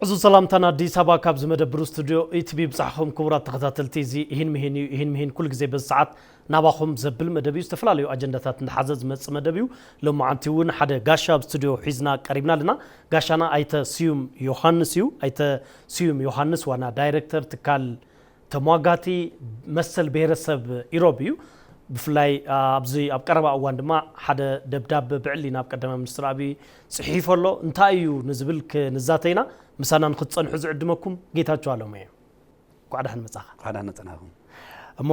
عزو سلامتنا دي سبا كاب زمدبر استوديو ايتبي بصحهم كبرات تخاتلتي زي ይህን مهين كل ግዜ በሰዓት ናባኹም ዘብል መደብዩ ዝተፈላልዩ አጀንዳታት ንሓዘዝ መጽ መደብዩ ለማዓንቲውን ሓደ ጋሻ ስቱዲዮ ሒዝና ቀሪብናልና ጋሻና አይተ ሲዩም ዮሐንስ ዩ አይተ ሲዩም ዮሐንስ ዋና ዳይሬክተር ትካል ተሟጋቲ መሰል ብሔረሰብ ኢሮብዩ ብፍላይ ኣብዚ ኣብ ቀረባ እዋን ድማ ሓደ ደብዳቤ ብዕሊ ናብ ቀዳማይ ሚኒስትር አብይ ጽሒፈሎ እንታይ እዩ ንዝብል ክንዛተይና ምሳና ንክጽንሑ ዝዕድመኩም ጌታቸው አለማየ ቋዳህን መጻኻ ቋዳህን ነጽናኹም እሞ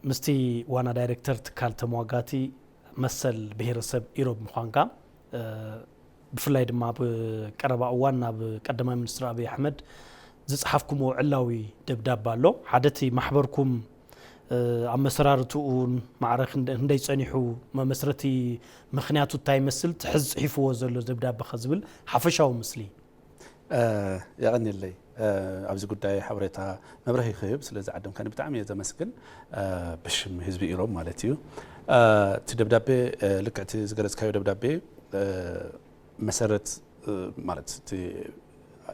ምስቲ ዋና ዳይሬክተር ትካል ተሟጋቲ መሰል ብሔረሰብ ኢሮብ ምዃንካ ብፍላይ ድማ ብቀረባ እዋን ናብ ቀዳማይ ሚኒስትር አብይ አሕመድ ዝጽሓፍኩም ዕላዊ ደብዳቤ ኣሎ ሓደቲ ማሕበርኩም ኣመሰራርቱኡን ማዕረኽ እንደይ ጸኒሑ መመስረቲ ምኽንያቱ ታይ መስል ትሕዝ ጽሒፍዎ ዘሎ ደብዳቤ ኸዝብል ሓፈሻው ምስሊ يغني ኣብዚ ጉዳይ ሓበሬታ መብረሂ ክህብ ስለዚ ዓደም ከን ብጣዕሚ ዘመስግን ብሽም ህዝቢ ኢሮብ ማለት እዩ እቲ ደብዳቤ ልክዕቲ ዝገለጽካዮ ደብዳቤ መሰረት ማለት እቲ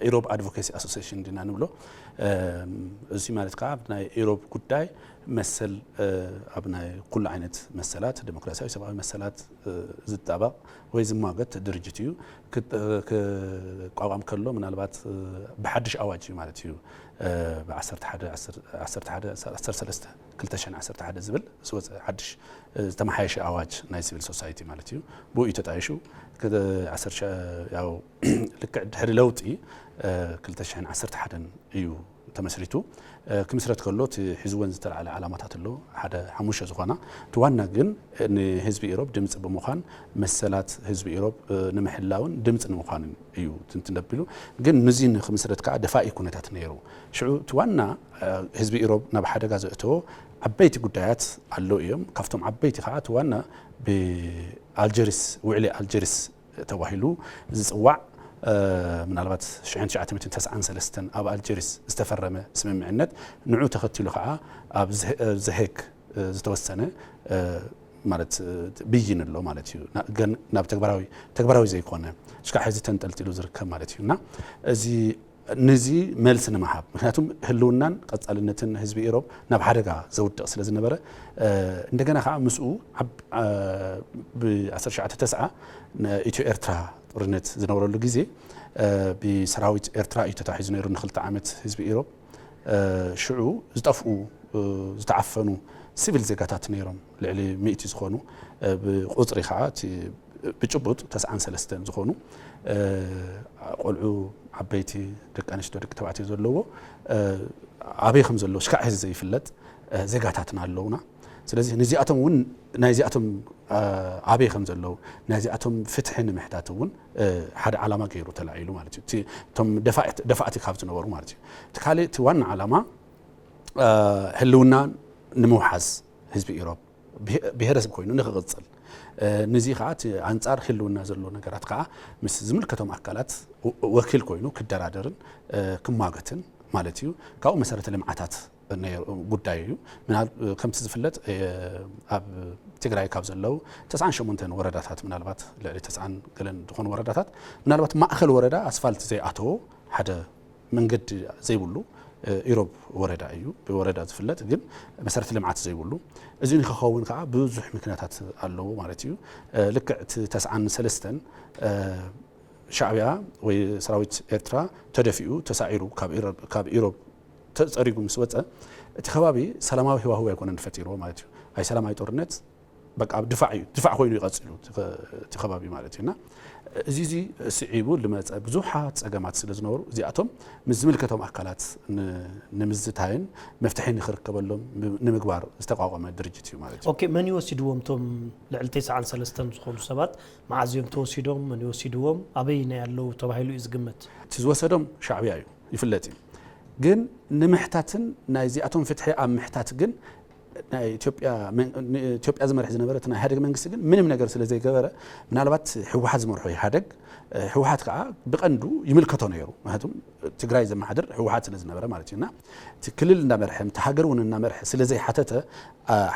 ኢሮብ አድቮኬሲ አሶሲዬሽን ዲና ንብሎ እዚ ማለት ከዓ ናይ ኢሮብ ጉዳይ መሰል ኣብ ናይ ኩሉ ዓይነት መሰላት ዲሞክራሲያዊ ሰብኣዊ መሰላት ዝጣበቕ ወይ ዝማገት ድርጅት እዩ ቋቋም ከሎ ምናልባት ብሓድሽ ኣዋጅ ማለት እዩ ብ11 ዝብል ዝወፀ ሓድሽ ዝተመሓየሸ ኣዋጅ ናይ ሲቪል ሶሳይቲ ማለት እዩ ብኡ ተጣይሹ ያው ልክዕ ድሕሪ ለውጢ 2011 እዩ ተመስሪቱ ክምስረት ከሎ ሒዝወን ዝተለዓለ ዓላማታት ኣሎ ሓደ ሓሙሽተ ዝኾና ትዋና ግን ንህዝቢ ኢሮብ ድምጽ ብምዃን መሰላት ህዝቢ ኢሮብ ንምሕላውን ድምጽ ንምዃን እዩ ትንተነብሉ ግን ንዚ ክምስረት ከዓ ደፋኢ ኩነታት ነይሩ ሽዑ ትዋና ህዝቢ ኢሮብ ናብ ሓደጋ ዘእተዎ ዓበይቲ ጉዳያት ኣሎ እዮም ካብቶም ዓበይቲ ከዓ ትዋና ብአልጀሪስ ውዕሊ አልጀሪስ ተዋሂሉ ዝጽዋዕ ምናልባት 1993 ኣብ አልጀሪስ ዝተፈረመ ስምምዕነት ንዑ ተኸቲሉ ከዓ ኣብ ዘሄግ ዝተወሰነ ማለት ብይን ኣሎ ማለት እዩ ናብ ተግባራዊ ዘይኮነ ሽካዕ ሕዚ ተንጠልጢሉ ዝርከብ ማለት እዩና እዚ ነዚ መልስ ንምሃብ ምክንያቱም ህልውናን ቀጻልነትን ህዝቢ ኢሮብ ናብ ሓደጋ ዘውድቕ ስለ ዝነበረ እንደገና ከዓ ምስኡ ብ1990 ኢትዮ ኤርትራ ጦርነት ዝነበረሉ ግዜ ብሰራዊት ኤርትራ እዩ ተታሒዙ ነይሩ ንኽልተ ዓመት ህዝቢ ኢሮብ ሽዑ ዝጠፍኡ ዝተዓፈኑ ሲቪል ዜጋታት ነይሮም ልዕሊ 100 ዝኾኑ ብቁጽሪ ከዓ ብጭቡጥ 93 ዝኾኑ ቆልዑ ዓበይቲ ደቂ ኣንስትዮ ደቂ ተባዕትዮ ዘለዎ ኣበይ ከም ዘሎ ሽካዕ ሕዚ ዘይፍለጥ ዜጋታትና ኣለውና ስለዚ ነዚኣቶም እውን ናይዚኣቶም ኣበይ ከም ዘለው ናይዚኣቶም ፍትሒ ንምሕታት እውን ሓደ ዓላማ ገይሩ ተላዒሉ ማለት እዩ እቶም ደፋእቲ ካብ ዝነበሩ ማለት እዩ እቲ ካልእ እቲ ዋና ዓላማ ህልውና ንምውሓዝ ህዝቢ ኢሮብ ብሄረሰብ ኮይኑ ንኽቕጽል ነዚ ከዓ አንጻር ህልውና ዘሎ ነገራት ከዓ ምስ ዝምልከቶም ኣካላት ወኪል ኮይኑ ክደራደርን ክማገትን ማለት እዩ ካብኡ መሰረተ ልምዓታት ጉዳይ እዩ ከምቲ ዝፍለጥ ኣብ ትግራይ ካብ ዘለው 98 ወረዳታት ምናልባት ልዕሊ 90 ገለን ዝኾኑ ወረዳታት ምናልባት ማእኸል ወረዳ ኣስፋልት ዘይኣተዎ ሓደ መንገዲ ዘይብሉ ኢሮብ ወረዳ እዩ ብወረዳ ዝፍለጥ ግን መሰረተ ልምዓት ዘይብሉ እዚ ንክኸውን ከዓ ብዙሕ ምክንያታት ኣለዎ ማለት እዩ ልክዕ 93 ሻዕብያ ወይ ሰራዊት ኤርትራ ተደፊኡ ተሳዒሩ ካብ ኢሮብ ተጸሪጉ ምስ ወፀ እቲ ከባቢ ሰላማዊ ህዋህው ኣይኮነን ፈጢርዎ ማለት እዩ ኣይ ሰላማዊ ጦርነት በቃ ድፋዕ ኮይኑ ይቐጽሉ እቲ ከባቢ ማለት እዩና እዚ ስዒቡ ልመፀ ብዙሓት ጸገማት ስለ ዝነበሩ እዚኣቶም ምስ ዝምልከቶም ኣካላት ንምዝታይን መፍትሒ ንኽርከበሎም ንምግባር ዝተቋቋመ ድርጅት እዩ ማለት እዩ ኦኬ መን ይወስድዎም ቶም ልዕሊ 93 ዝኾኑ ሰባት መዓዝዮም ተወሲዶም መን ይወስድዎም ኣበይና ያለው ተባሂሉ እዩ ዝግመት እቲ ዝወሰዶም ሻዕብያ እዩ ይፍለጥ እዩ ግን ንምሕታትን ናይዚኣቶም ፍትሒ ኣብ ምሕታት ግን ናይ ኢትዮጵያ ዝመርሕ ዝነበረት ናይ ኢህአዴግ መንግስቲ ግን ምንም ነገር ስለ ዘይገበረ ምናልባት ህወሓት ዝመርሖ ኢህአዴግ ህወሓት ከዓ ብቐንዱ ይምልከቶ ነይሩ ምክንያቱም ትግራይ ዘመሓድር ህወሓት ስለ ዝነበረ ማለት እዩና እቲ ክልል እንዳመርሐ እቲ ሃገር እውን እንዳመርሐ ስለ ዘይሓተተ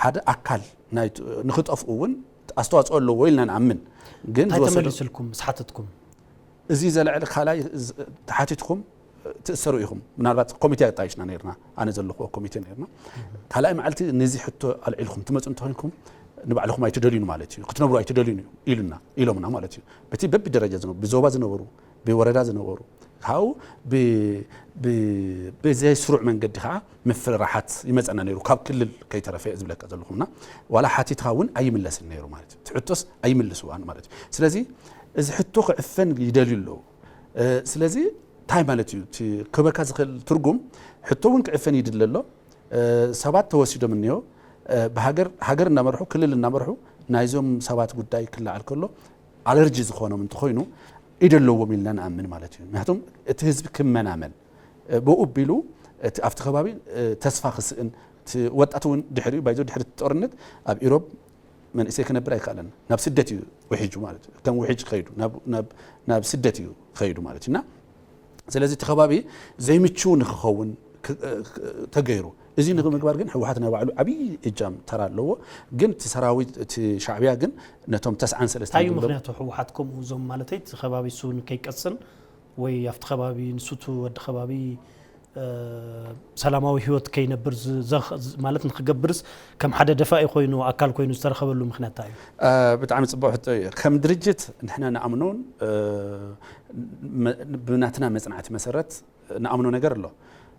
ሓደ ኣካል ናይ ንኽጠፍኡ እውን ኣስተዋፅኦ ኣለዎ ኢልና ንኣምን ግን ዝወሰደልኩም ስሓተትኩም إزي زلع الخلاي تحاتيتكم تأثروا إيهم من البعض كوميتي تعيشنا نيرنا أنا زلخوا كوميتي نيرنا خلاي معلتي نزي حتى على عليكم تمت أنتوا هنكم نبع لكم أي تدلينه مالتي قلنا برو أي تدلينه إلنا مالتي بتي بب درجة زنو بزوبا زنورو بوردا زنورو هاو بزي سرع من قد خا مثل راحت يمزعنا نيرو كاب كل كي ترى زبلك أزلخمنا ولا حتى تهاون أي ملس النيرو مالتي تحطس أي ملسوا أنا مالتي سلازي إذا حطوك عفن يدلله سلازي تاي مالتي كبرك هذا الترجم حطوون كعفن يدلله سبات توسيدهم منيو بهاجر نمرحو كل اللي نمرحو نايزهم سبات قداي كله على كله على رجز خونه من تخوينه يدلوا من لنا أمن مالتي مهتم تهزب كم من عمل بقبلوا أفتخبابي تسفخس إن وقتون دحري بايزو دحري تقرنت أب إيروب من إسكان براي قالن ناب سدتي وحيج مالتي كم وحيج خيدو ناب سدتي خيدو مالتي نا سلازي تخبابي زي متشون خون تغيروا إذا نقول مقبار جن حوحتنا وعلو عبي إجام ترى لو جن تسراوي تشعبيا جن نتوم تسعان سلسلة أي مخنيات حوحتكم وزم مالتي خبابي سون كيك أصل ويافت خبابي نسوتو ود خبابي سلاماوي هيوت كي نبرز زخ مالتنا خجبرز كم حدا دفاع يخوينو أكل كوينو استرخب له مخنيات تاعي بتعمل صباح كم درجة نحن نأمنون بناتنا مصنعات مسرت نأمنون نجر له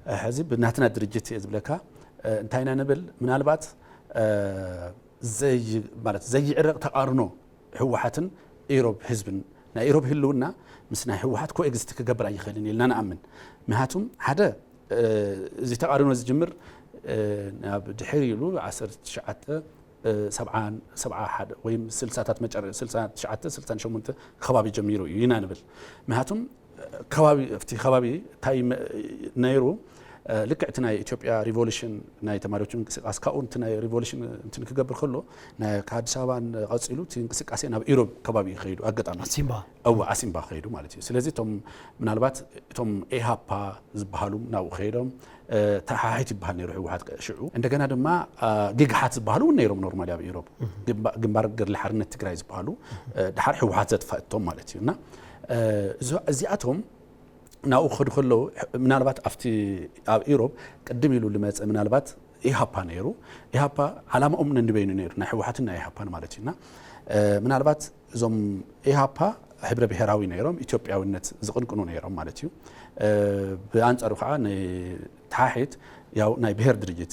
حزب بناتنا درجة يزبلكها انتهينا نبل من البعض زي مالت زي عرق تقارنو حوحاتن إيروب حزبن نا إيروب هلونا مسنا حوحات كو إكزيست كقبل أي خليني لنا نأمن مهاتهم حدا زي تقارنو زجمر ناب دحري له 10 سبعة حد ويم سلسات مجر سلسات شعات سلسان شو منت خبابي جميرو ينانبل مهاتهم كوابي في خبابي تايم نيرو لكعتنا إثيوبيا ريفولوشن ناي تمارجون أسكاون تنا ريفولوشن تنك قبل خلو نا كاد سبان قصيلو تنكسك أسينا بإيروب كبابي خيرو أقطعنا أسيمبا أو أسيمبا خيرو مالتي سلازي توم من البات توم إيهابا زبهالو ناو خيرهم تحايت بحال نيرو واحد شعو عندنا دما جيجحات زبهالو نيرو نورماليا بإيروب جنبار قر لحرنا تجراي زبهالو دحر حوحات زت فاتهم مالتي نا زياتهم نأخذ خلوا من البات أفتي إيروب قدم يلو لماذا من البات إيهابا نيرو إيهابا علامة أمنا نبين نيرو نحو حتنا إيهابا مالتنا من البات زم إيهابا حبر بهراوي نيرهم إثيوبيا والنت زقن كنو نيرهم مالتيو بأنت أروحا تحت ياو ناي بهر درجة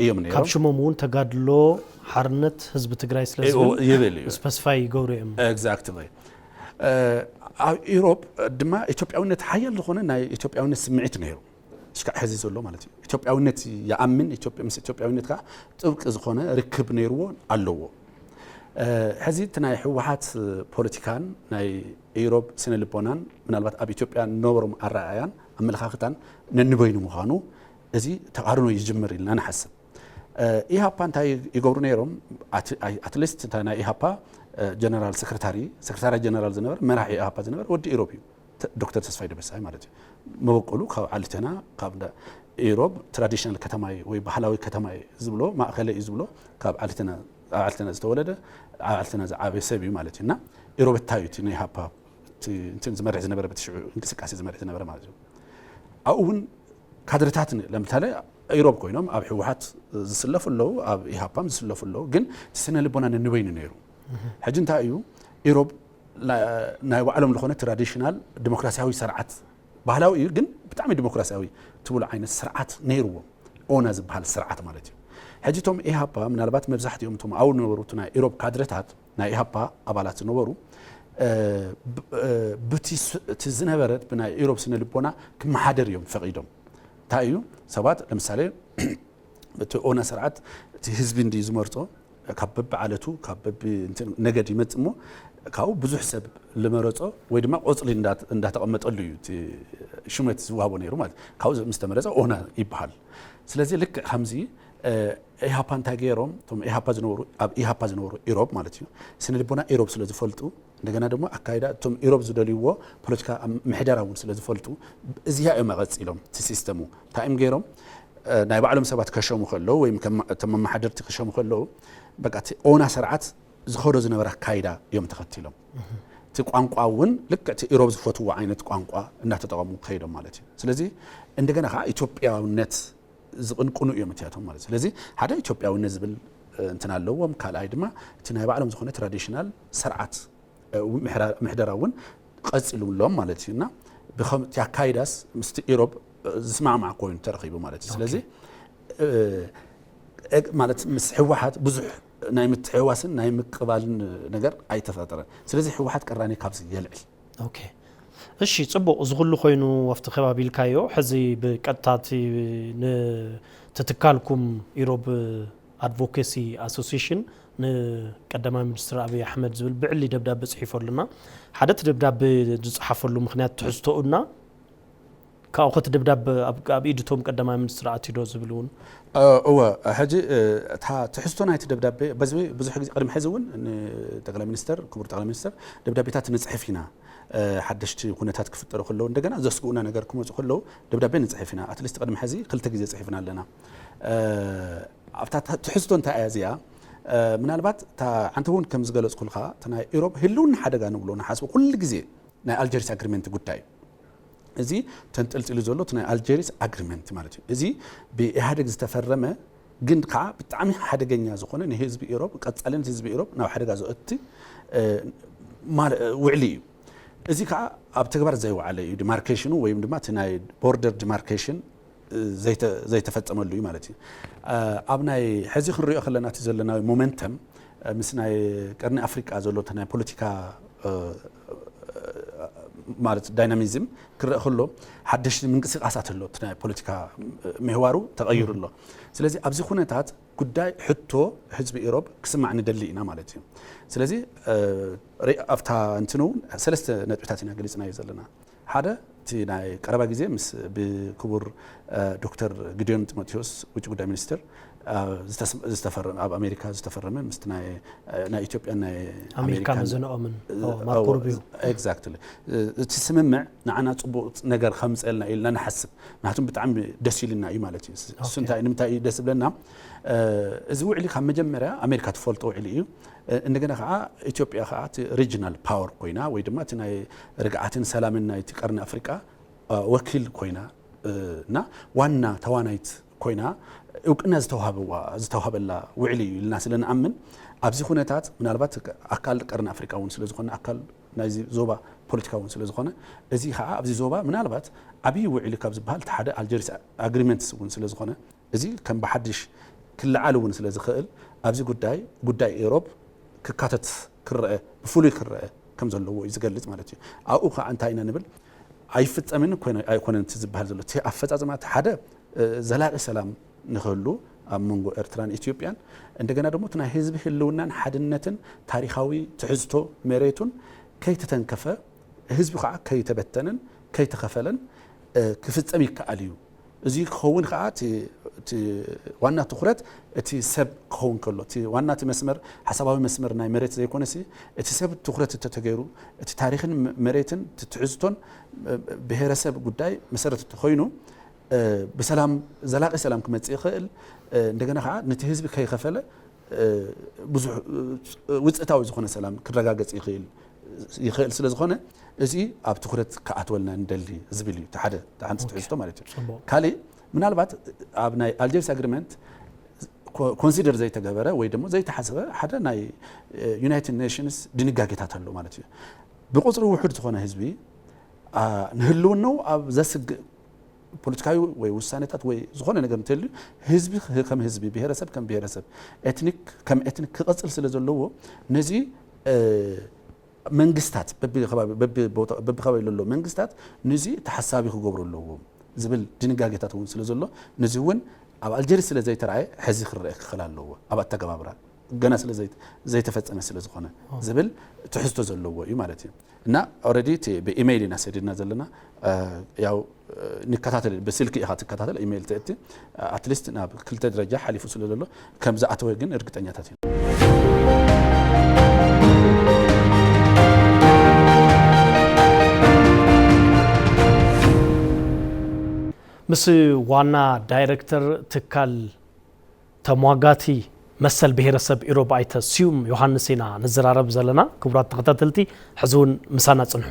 إيوم نيرهم كابشو ممون تقادلو حرنت حزب تجراي سلسل سبيسيفاي جوريم exactly إيروب دما إثيوبياونت حيل لخونا ناي إثيوبياونت سمعت نيرو شكا حزي زولو مالتي إثيوبياونت يأمن إثيوبياونت كا طبق زخونا ركب نيرو علوو حزي تناي حوحات بوليتيكان ناي إيروب سنة لبنان من البات أب إثيوبيا نورم الرأيان أملخاختان ننبينو مخانو إزي تقارنو يجمر لنا أنا حسب إيهابا تاي يقولون نيروم أتليست تانا إيهابا جنرال سكرتاري جنرال زنبر مراحي إيهابا زنبر ودي إيروبي دكتور تسفايد بس هاي مالتي ما بقولوا كاب علتنا قابل إيروب تراديشنال كتماي ويبحلاوي كتماي زبلو ما أخلي يزبلو كاب علتنا استولده علتنا عابي سبي مالتي نا إيروب التايوتي إيهابا تين زمرع زنبر بتشعو إنكسك عسي زمرع زنبر مالتي أون كادرتاتني لما تلا إيروب كوينهم أب حوحات زسلف اللو أب إيهابا زسلف اللو جن السنة اللي بنا نبين نيرو حجن تايو إيروب ناي وعلم لخونة تراديشنال ديمقراطياوي سرعات بحلاوي جن بتعمل ديمقراطياوي تقول عين السرعات نيرو أوناز بحال السرعات مالتي حجتهم إيهابا من البات مبزحت يوم توم أول نوروتنا إيروب كادرتات نا إيهابا أبالات نورو بتي تزنبرت بنا إيروب سنة لبنا كم حدر يوم فقيدهم تايو سبات لمثالي بتقونا سرعات تهزبين دي زمرتو كابب علتو كابب نجد يمتمو كاو بزح سب لمرتو ويدما قصلي اندات تقمطلو شمت زوابو نيرو مال كاو مستمرزا اونا يبحال سلازي لك خمزي إيهابان تاغيروم توم إيهابا زنورو اب إيهابا زنورو إيروب مالتيو سنلبونا إيروب سلازي فلتو እንደገና ደግሞ አካይዳ ቶም ኢሮብ ዝደልይዎ ፖለቲካ ምሕደራውን ስለ ዝፈልጡ እዚያ እዮም መቐፂሎም እቲ ሲስተሙ ታይም ገይሮም ናይ ባዕሎም ሰባት ከሸሙ ከለዉ ወይ ከም መሓደርቲ ከሸሙ ከለዉ በቃ ኦና ስርዓት ዝኸዶ ዝነበረ አካይዳ እዮም ተኸቲሎም እቲ ቋንቋውን ልክ ኢሮብ ዝፈትዎ ዓይነት ቋንቋ እናተጠቀሙ ከይዶም ማለት እዩ ስለዚህ እንደገና ኸ ኢትዮጵያውነት ዝቅንቅኑ እዮም እትያቶም ማለት ስለዚህ ሓደ ኢትዮጵያውነት ዝብል እንትን ኣለዎም ካልኣይ ድማ እቲ ናይ ባዕሎም ዝኾነ ትራዲሽናል ስርዓት ምሕደራውን ቀጽሉሎም ማለት እዩና ብኸምቲ አካይዳስ ምስቲ ኢሮብ ዝስማዕማዕ ኮይኑ ተረኺቡ ማለት እዩ ስለዚህ ማለት ምስ ህወሓት ብዙሕ ናይ ምትሕዋስን ናይ ምቅባልን ነገር ኣይተፈጠረን ስለዚህ ህወሓት ቀራኒ ካብዚ የልዕል ኦኬ እሺ ጽቡቅ ዝኹሉ ኮይኑ ወፍቲ ከባቢ ኢልካዮ ሕዚ ብቀጥታቲ ንተትካልኩም ኢሮብ አድቮኬሲ አሶሲዬሽን ንቀዳማይ ሚኒስትር አብይ አሕመድ ዝብል ብዕሊ ደብዳቤ ጽሒፈሉና ሓደ ደብዳቤ ዝጽሓፈሉ ምኽንያት ትሕዝቶኡና ካውኸት ደብዳቤ ኣብ ኢድቶም ቀዳማይ ሚኒስትር አቲዶ ዝብሉን እወ ሕጂ ትሕዝቶ ናይቲ ደብዳቤ በዚህ ብዙሕ ግዜ ቅድሚ ሕዚ እውን ጠቅላይ ሚኒስትር ክቡር ጠቅላይ ሚኒስትር ደብዳቤታት ንጽሕፍ ኢና ሓደሽቲ ኩነታት ክፍጠሩ ከለዉ እንደገና ዘስጉኡና ነገር ክመጹ ከለዉ ደብዳቤ ንጽሕፍ ኢና አትሊስት ቅድሚ ሕዚ ክልተ ግዜ ጽሒፍና ኣለና ኣብታ ትሕዝቶ እንታይ እያ እዚኣ ምናልባት አንተ እውን ከም ዝገለጽኩልካ ናይ ኢሮብ ህልውና ሓደጋ ንብሎ ንሓስቡ ኩሉ ግዜ ናይ አልጀሪስ አግሪመንት ጉዳይ እዚ ተንጠልጥሉ ዘሎ ናይ አልጀሪስ አግሪመንት ማለት እዩ እዚ ብኢህአዴግ ዝተፈረመ ግን ከዓ ብጣዕሚ ሓደገኛ ዝኾነ ንህዝቢ ኢሮብ ቀጻልን ህዝቢ ኢሮብ ናብ ሓደጋ ዘእቲ ውዕሊ እዩ እዚ ከዓ ኣብ ተግባር ዘይወዓለ እዩ ዲማርኬሽኑ ወይም ድማ እቲ ናይ ቦርደር ዲማርኬሽን ዘይተፈጸመሉ እዩ ማለት እዩ ኣብ ናይ ሕዚ ክንሪኦ ከለና እቲ ዘለና ሞመንተም ምስ ናይ ቀርኒ ኣፍሪቃ ዘሎ ናይ ፖለቲካ ማለት ዳይናሚዝም ክረአ ከሎ ሓደሽቲ ምንቅስቃሳት ኣሎ ናይ ፖለቲካ ምህዋሩ ተቐይሩ ኣሎ ስለዚ ኣብዚ ኩነታት ጉዳይ ሕቶ ህዝቢ ኢሮብ ክስማዕ ንደሊ ኢና ማለት እዩ ስለዚ ኣብታ እንትኑ ሰለስተ ነጥብታት ኢና ገሊጽና ዘለና ሓደ እቲ ናይ ቀረባ ግዜ ምስ ብክቡር ዶክተር ጊዲዮን ጢሞቴዎስ ውጭ ጉዳይ ሚኒስትር ዝተፈረመ ኣብ ኣሜሪካ ዝተፈረመ ምስ ናይ ኢትዮጵያ ናይ ኣሜሪካ መዘነኦምን ማርኮ ሩቢዮ ኤግዛክትሊ እቲ ስምምዕ ንዓና ጽቡቕ ነገር ከምፀልና ኢልና ንሓስብ ናቱም ብጣዕሚ ደስ ይልና እዩ ማለት እዩ እሱንታይ ንምንታይ ደስ ብለና እዚ ውዕሊ ካብ መጀመርያ ኣሜሪካ ትፈልጦ ውዕሊ እዩ እንደገና ከዓ ኢትዮጵያ ከዓ ሪጅናል ፓወር ኮይና ወይ ድማ እቲ ናይ ርግዓትን ሰላምን ናይቲ ቀርኒ ኣፍሪቃ ወኪል ኮይና እና ዋና ተዋናይት ኮይና እውቅና ዝተዋሃበላ ውዕሊ እዩ ኢልና ስለንኣምን ኣብዚ ኩነታት ምናልባት ኣካል ቀርኒ ኣፍሪቃ እውን ስለ ዝኾነ ኣካል ናይዚ ዞባ ፖለቲካ እውን ስለ ዝኾነ እዚ ከዓ ኣብዚ ዞባ ምናልባት ዓብዪ ውዕሊ ካብ ዝበሃል እቲ ሓደ አልጀሪስ አግሪመንትስ እውን ስለ ዝኾነ እዚ ከም ብሓድሽ ክለዓል እውን ስለ ዝኽእል ኣብዚ ጉዳይ ኢሮብ ክካተት ክረአ ብፍሉይ ክረአ ከም ዘለዎ እዩ ዝገልጽ ማለት እዩ ኣብኡ ከዓ እንታይ ኢና ንብል ኣይፍጸምን ኣይኮነን እቲ ዝበሃል ዘሎ እቲ ኣፈጻጽማት ሓደ ዘላቂ ሰላም ንኽህሉ ኣብ መንጎ ኤርትራን ኢትዮጵያን እንደገና ደግሞ እቲ ናይ ህዝቢ ህልውናን ሓድነትን ታሪኻዊ ትሕዝቶ መሬቱን ከይተተንከፈ ህዝቢ ከዓ ከይተበተንን ከይተኸፈለን ክፍጸም ይከኣል እዩ እዚ ክኸውን ከዓ እቲ ዋና ትኹረት እቲ ሰብ ክኸውን ከሎ እቲ ዋና እቲ መስመር ሓሳባዊ መስመር ናይ መሬት ዘይኮነሲ እቲ ሰብ ትኹረት ተተገይሩ እቲ ታሪኽን መሬትን ትሕዝቶን ብሄረሰብ ጉዳይ መሰረት ኮይኑ بسلام زلاقي سلام كما تيخل እንደገና ከዓ ነቲ ህዝቢ ከይኸፈለ ብዙ ውጽታዊ ዝኾነ ሰላም ክረጋገጽ ይኽእል ስለ ዝኾነ እዚ ኣብ ትኹረት ከኣትወልና እንደሊ ዝብል እዩ ተሓደ ተሓንት ትሕዝቶ ማለት እዩ ካሊ ምናልባት ኣብ ናይ አልጀሪስ አግሪመንት ኮንሲደር ዘይተገበረ ወይ ደግሞ ዘይተሓሰበ ሓደ ናይ ዩናይትድ ኔሽንስ ድንጋጌታት ኣሎ ማለት እዩ ብቁጽሪ ውሑድ ዝኾነ ህዝቢ ንህልውናው ኣብ ዘስግእ ፖለቲካዊ ወይ ውሳኔታት ወይ ዝኾነ ነገር እንተልዩ ህዝቢ ከም ህዝቢ ብሄረሰብ ከም ብሄረሰብ ኤትኒክ ከም ኤትኒክ ክቐጽል ስለ ዘለዎ ነዚ መንግስታት በብኸባቢ ዘሎ መንግስታት ነዚ ተሓሳቢ ክገብሩ ኣለዎም ዝብል ድንጋጌታት እውን ስለ ዘሎ ነዚ እውን ኣብ አልጀሪስ ስለ ዘይተረኣየ ሕዚ ክረአ ክኽእል ኣለዎ ኣብ ኣተገባብራ ገና ስለ ዘይተፈጸመ ስለ ዝኾነ ዝብል ትሕዝቶ ዘለዎ እዩ ማለት እዩ እና ኦልሬዲ ብኢሜይል ኢና ሰዲድና ዘለና ያው ንከታተል በስልክ ኢኻ ትከታተል ኢሜይል ተእቲ አትሊስት ናብ ክልተ ደረጃ ሓሊፉ ስለ ዘሎ ከም ዝኣተወ ግን እርግጠኛታት እዩ ምስ ዋና ዳይሬክተር ትካል ተሟጋቲ መሰል ብሔረሰብ ኢሮብ ኣይተ ሲዩም ዮሐንስና ነዘራረብ ዘለና ክቡራት ተኸታተልቲ ሕዝውን ምሳና ጽንሑ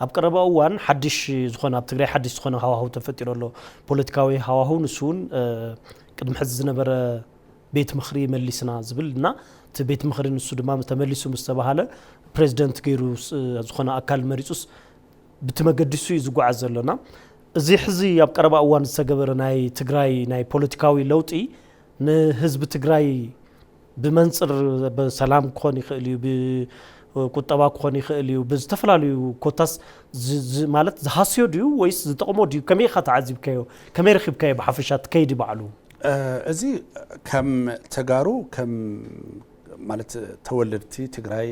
ኣብ ቀረባ እዋን ሓድሽ ዝኾነ ኣብ ትግራይ ሓድሽ ዝኾነ ሃዋህው ተፈጢሩ ኣሎ ፖለቲካዊ ሃዋህው ንሱን ቅድም ሕዚ ዝነበረ ቤት ምኽሪ መሊስና ዝብልና እቲ ቤት ምኽሪ ንሱ ድማ ተመሊሱ ምስተባሃለ ፕሬዝደንት ገይሩ ዝኾነ ኣካል መሪጹስ ብትመገዲሱ ዝጓዓዝ ዘሎና እዚ ሕዚ ኣብ ቀረባ እዋን ዝተገበረ ናይ ትግራይ ናይ ፖለቲካዊ ለውጢ ንህዝቢ ትግራይ ብመንጽር በሰላም ክኾን ይኽእል እዩ ቁጠባ ክኾን ይኽእል እዩ ብዝተፈላለዩ ኮታስ ማለት ዝሃስዮ ድዩ ወይስ ዝጠቕሞ ድዩ ከመይ ኢኻ ተዓዚብካዮ ከመይ ረኺብካዮ ብሓፈሻት ከይዲ በዓሉ እዚ ከም ተጋሩ ከም ማለት ተወለድቲ ትግራይ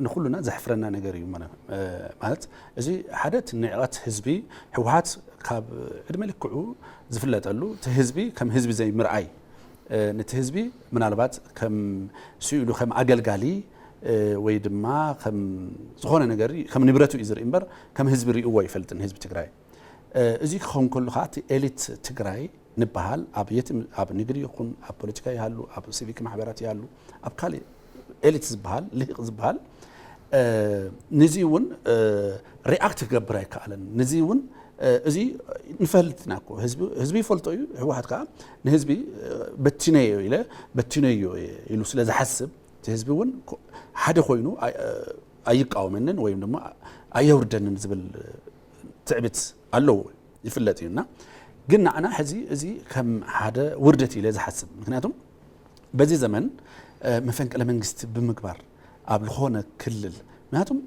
ንኹሉና ዘሕፍረና ነገር እዩ ማለት እዚ ሓደ ንዕቐት ህዝቢ ህወሓት ካብ ዕድመ ልክዑ ዝፍለጠሉ እቲ ህዝቢ ከም ህዝቢ ዘይምርኣይ ነቲ ህዝቢ ምናልባት ከም ስኢሉ ከም ኣገልጋሊ ወይ ድማ ከም ዝኾነ ነገር ከም ንብረቱ እዩ ዝርኢ እምበር ከም ህዝቢ ርእይዎ ይፈልጥን ህዝቢ ትግራይ እዚ ክኸውን ከሉ ከዓ እቲ ኤሊት ትግራይ ንበሃል ኣብ ንግዲ ይኹን ኣብ ፖለቲካ ይሃሉ ኣብ ሲቪክ ማሕበራት ይሃሉ ኣብ ካልእ ኤሊት ዝበሃል ልሂቕ ዝበሃል ነዚ እውን ሪኣክት ክገብር ኣይከኣለን ነዚ እውን እዚ ንፈልጥና እኮ ህዝቢ ይፈልጦ እዩ ህወሓት ከዓ ንህዝቢ በቲነዮ ኢሉ ስለ ዝሓስብ እቲ ህዝቢ እውን ሓደ ኮይኑ ኣይቃወመንን ወይም ድማ ኣየውርደንን ዝብል ትዕቢት ኣለዎ ይፍለጥ እዩና ግን ንዓና ሕዚ እዚ ከም ሓደ ውርደት ኢለ ዝሓስብ ምክንያቱም በዚ ዘመን መፈንቅለ መንግስቲ ብምግባር ኣብ ዝኾነ ክልል ምክንያቱም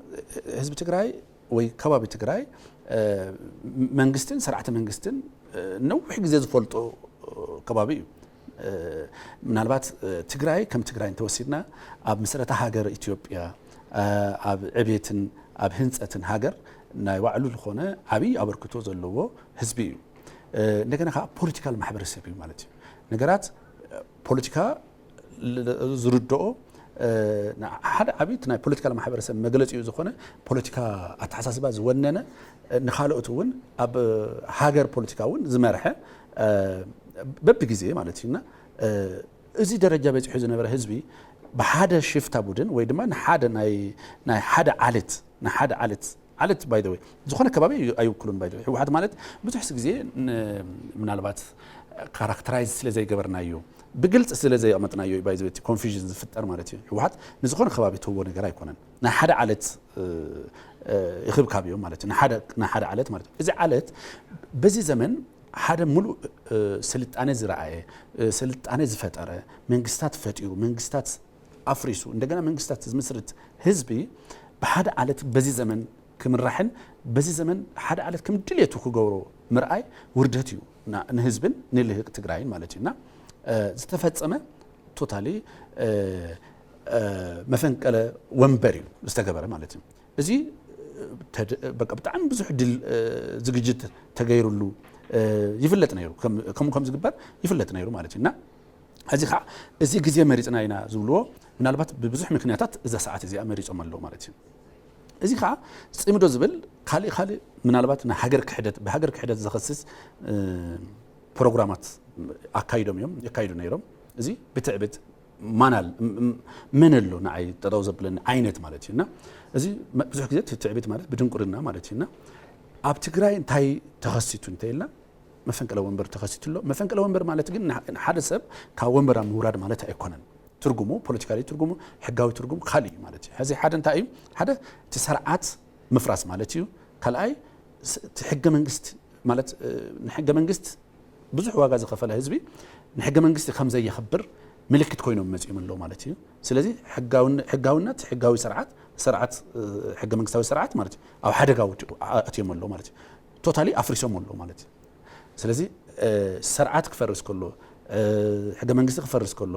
ህዝቢ ትግራይ ወይ ከባቢ ትግራይ መንግስትን ስርዓተ መንግስትን ነዊሕ ግዜ ዝፈልጦ ከባቢ እዩ ምናልባት ትግራይ ከም ትግራይ እንተወሲድና ኣብ መሰረተ ሃገር ኢትዮጵያ ኣብ ዕብየትን ኣብ ህንፀትን ሃገር ናይ ባዕሉ ዝኾነ ዓብይ ኣበርክቶ ዘለዎ ህዝቢ እዩ እንደገና ከዓ ፖለቲካል ማሕበረሰብ እዩ ማለት እዩ ነገራት ፖለቲካ ዝርድኦ ሓደ ዓብይ ናይ ፖለቲካል ማሕበረሰብ መግለፂ እዩ ዝኾነ ፖለቲካ ኣተሓሳስባ ዝወነነ ንኻልኦት እውን ኣብ ሃገር ፖለቲካ እውን ዝመርሐ በብግዜ ማለት እዩና እዚ ደረጃ በፂሑ ዝነበረ ህዝቢ ብሓደ ሽፍታ ቡድን ወይ ድማ ናይ ሓደ ዓለት ባይ ዘ ወይ ዝኾነ ከባቢ ኣይውክሉን ባይ ዘ ወይ ህወሓት ማለት ብዙሕ ግዜ ምናልባት ካራክተራይዝ ስለ ዘይገበርናዮ ብግልጽ ስለ ዘይኣመጥናዮ ባይ ዘ ወይ ኮንፊዥን ዝፍጠር ማለት እዩ ህወሓት ንዝኾነ ከባቢ ትህቦ ነገር ኣይኮነን ናይ ሓደ ዓለት ይኽብካብ እዮም ማለት እዩ ናይ ሓደ ዓለት ማለት እዩ እዚ ዓለት በዚ ዘመን ሓደ ሙሉእ ስልጣነ ዝረኣየ ስልጣነ ዝፈጠረ መንግስታት ፈጢሩ መንግስታት ኣፍሪሱ እንደገና መንግስታት ዝምስርት ህዝቢ ብሓደ ዓለት በዚ ዘመን ክምራሕን በዚ ዘመን ሓደ ዓለት ከም ድልየቱ ክገብሮ ምርኣይ ውርደት እዩ ንህዝብን ንልህቅ ትግራይን ማለት እዩና ዝተፈጸመ ቶታሊ መፈንቀለ ወንበር እዩ ዝተገበረ ማለት እዩ እዚ በቃ ብጣዕሚ ብዙሕ ድል ዝግጅት ተገይሩሉ ይፍለጥ ነይሩ ከም ዝግበር ይፍለጥ ነይሩ ማለት እዩና እዚ ግዜ መሪፅና ኢና ዝብልዎ ምናልባት ብብዙሕ ምክንያታት እዛ ሰዓት እዚኣ መሪፆም ኣለዉ ማለት እዩ እዚ ከዓ ጽምዶ ዝብል ካልእ ምናልባት ሃገር ክሕደት ዘኸስስ ፕሮግራማት ኣካይዶም እዮም የካይዱ ነይሮም እዚ ብትዕብት መንሎ ንዓይ ጠጠው ዘብለኒ ዓይነት ማለት እዩና እዚ ብዙሕ ግዜ ትዕብት ማለት ብድንቁርና ማለት እዩና ኣብ ትግራይ እንታይ ተኸሲቱ እንተይልና መፈንቅለ ወንበር ተኸሲቱ ኣሎ መፈንቅለ ወንበር ማለት ግን ሓደ ሰብ ካብ ወንበራ ምውራድ ማለት ኣይኮነን ትርጉሙ ፖለቲካሊ ትርጉሙ ሕጋዊ ትርጉሙ ካልእ እዩ ማለት እዩ ሕዚ ሓደ እንታይ እዩ ሓደ እቲ ስርዓት ምፍራስ ማለት እዩ ካልኣይ እቲ ሕገ መንግስቲ ማለት ንሕገ መንግስቲ ብዙሕ ዋጋ ዝኸፈለ ህዝቢ ንሕገ መንግስቲ ከም ዘየኽብር ምልክት ኮይኖም መፅኦም ኣለዉ ማለት እዩ ስለዚ ሕጋውነት ሕጋዊ ስርዓት ሕገ መንግስታዊ ስርዓት ማለት እዩ ኣብ ሓደጋ ኣትዮም ኣለዉ ማለት እዩ ቶታሊ ኣፍሪሶም ኣለዉ ማለት እዩ ስለዚ ስርዓት ክፈርስ ከሎ ሕገ መንግስቲ ክፈርስ ከሎ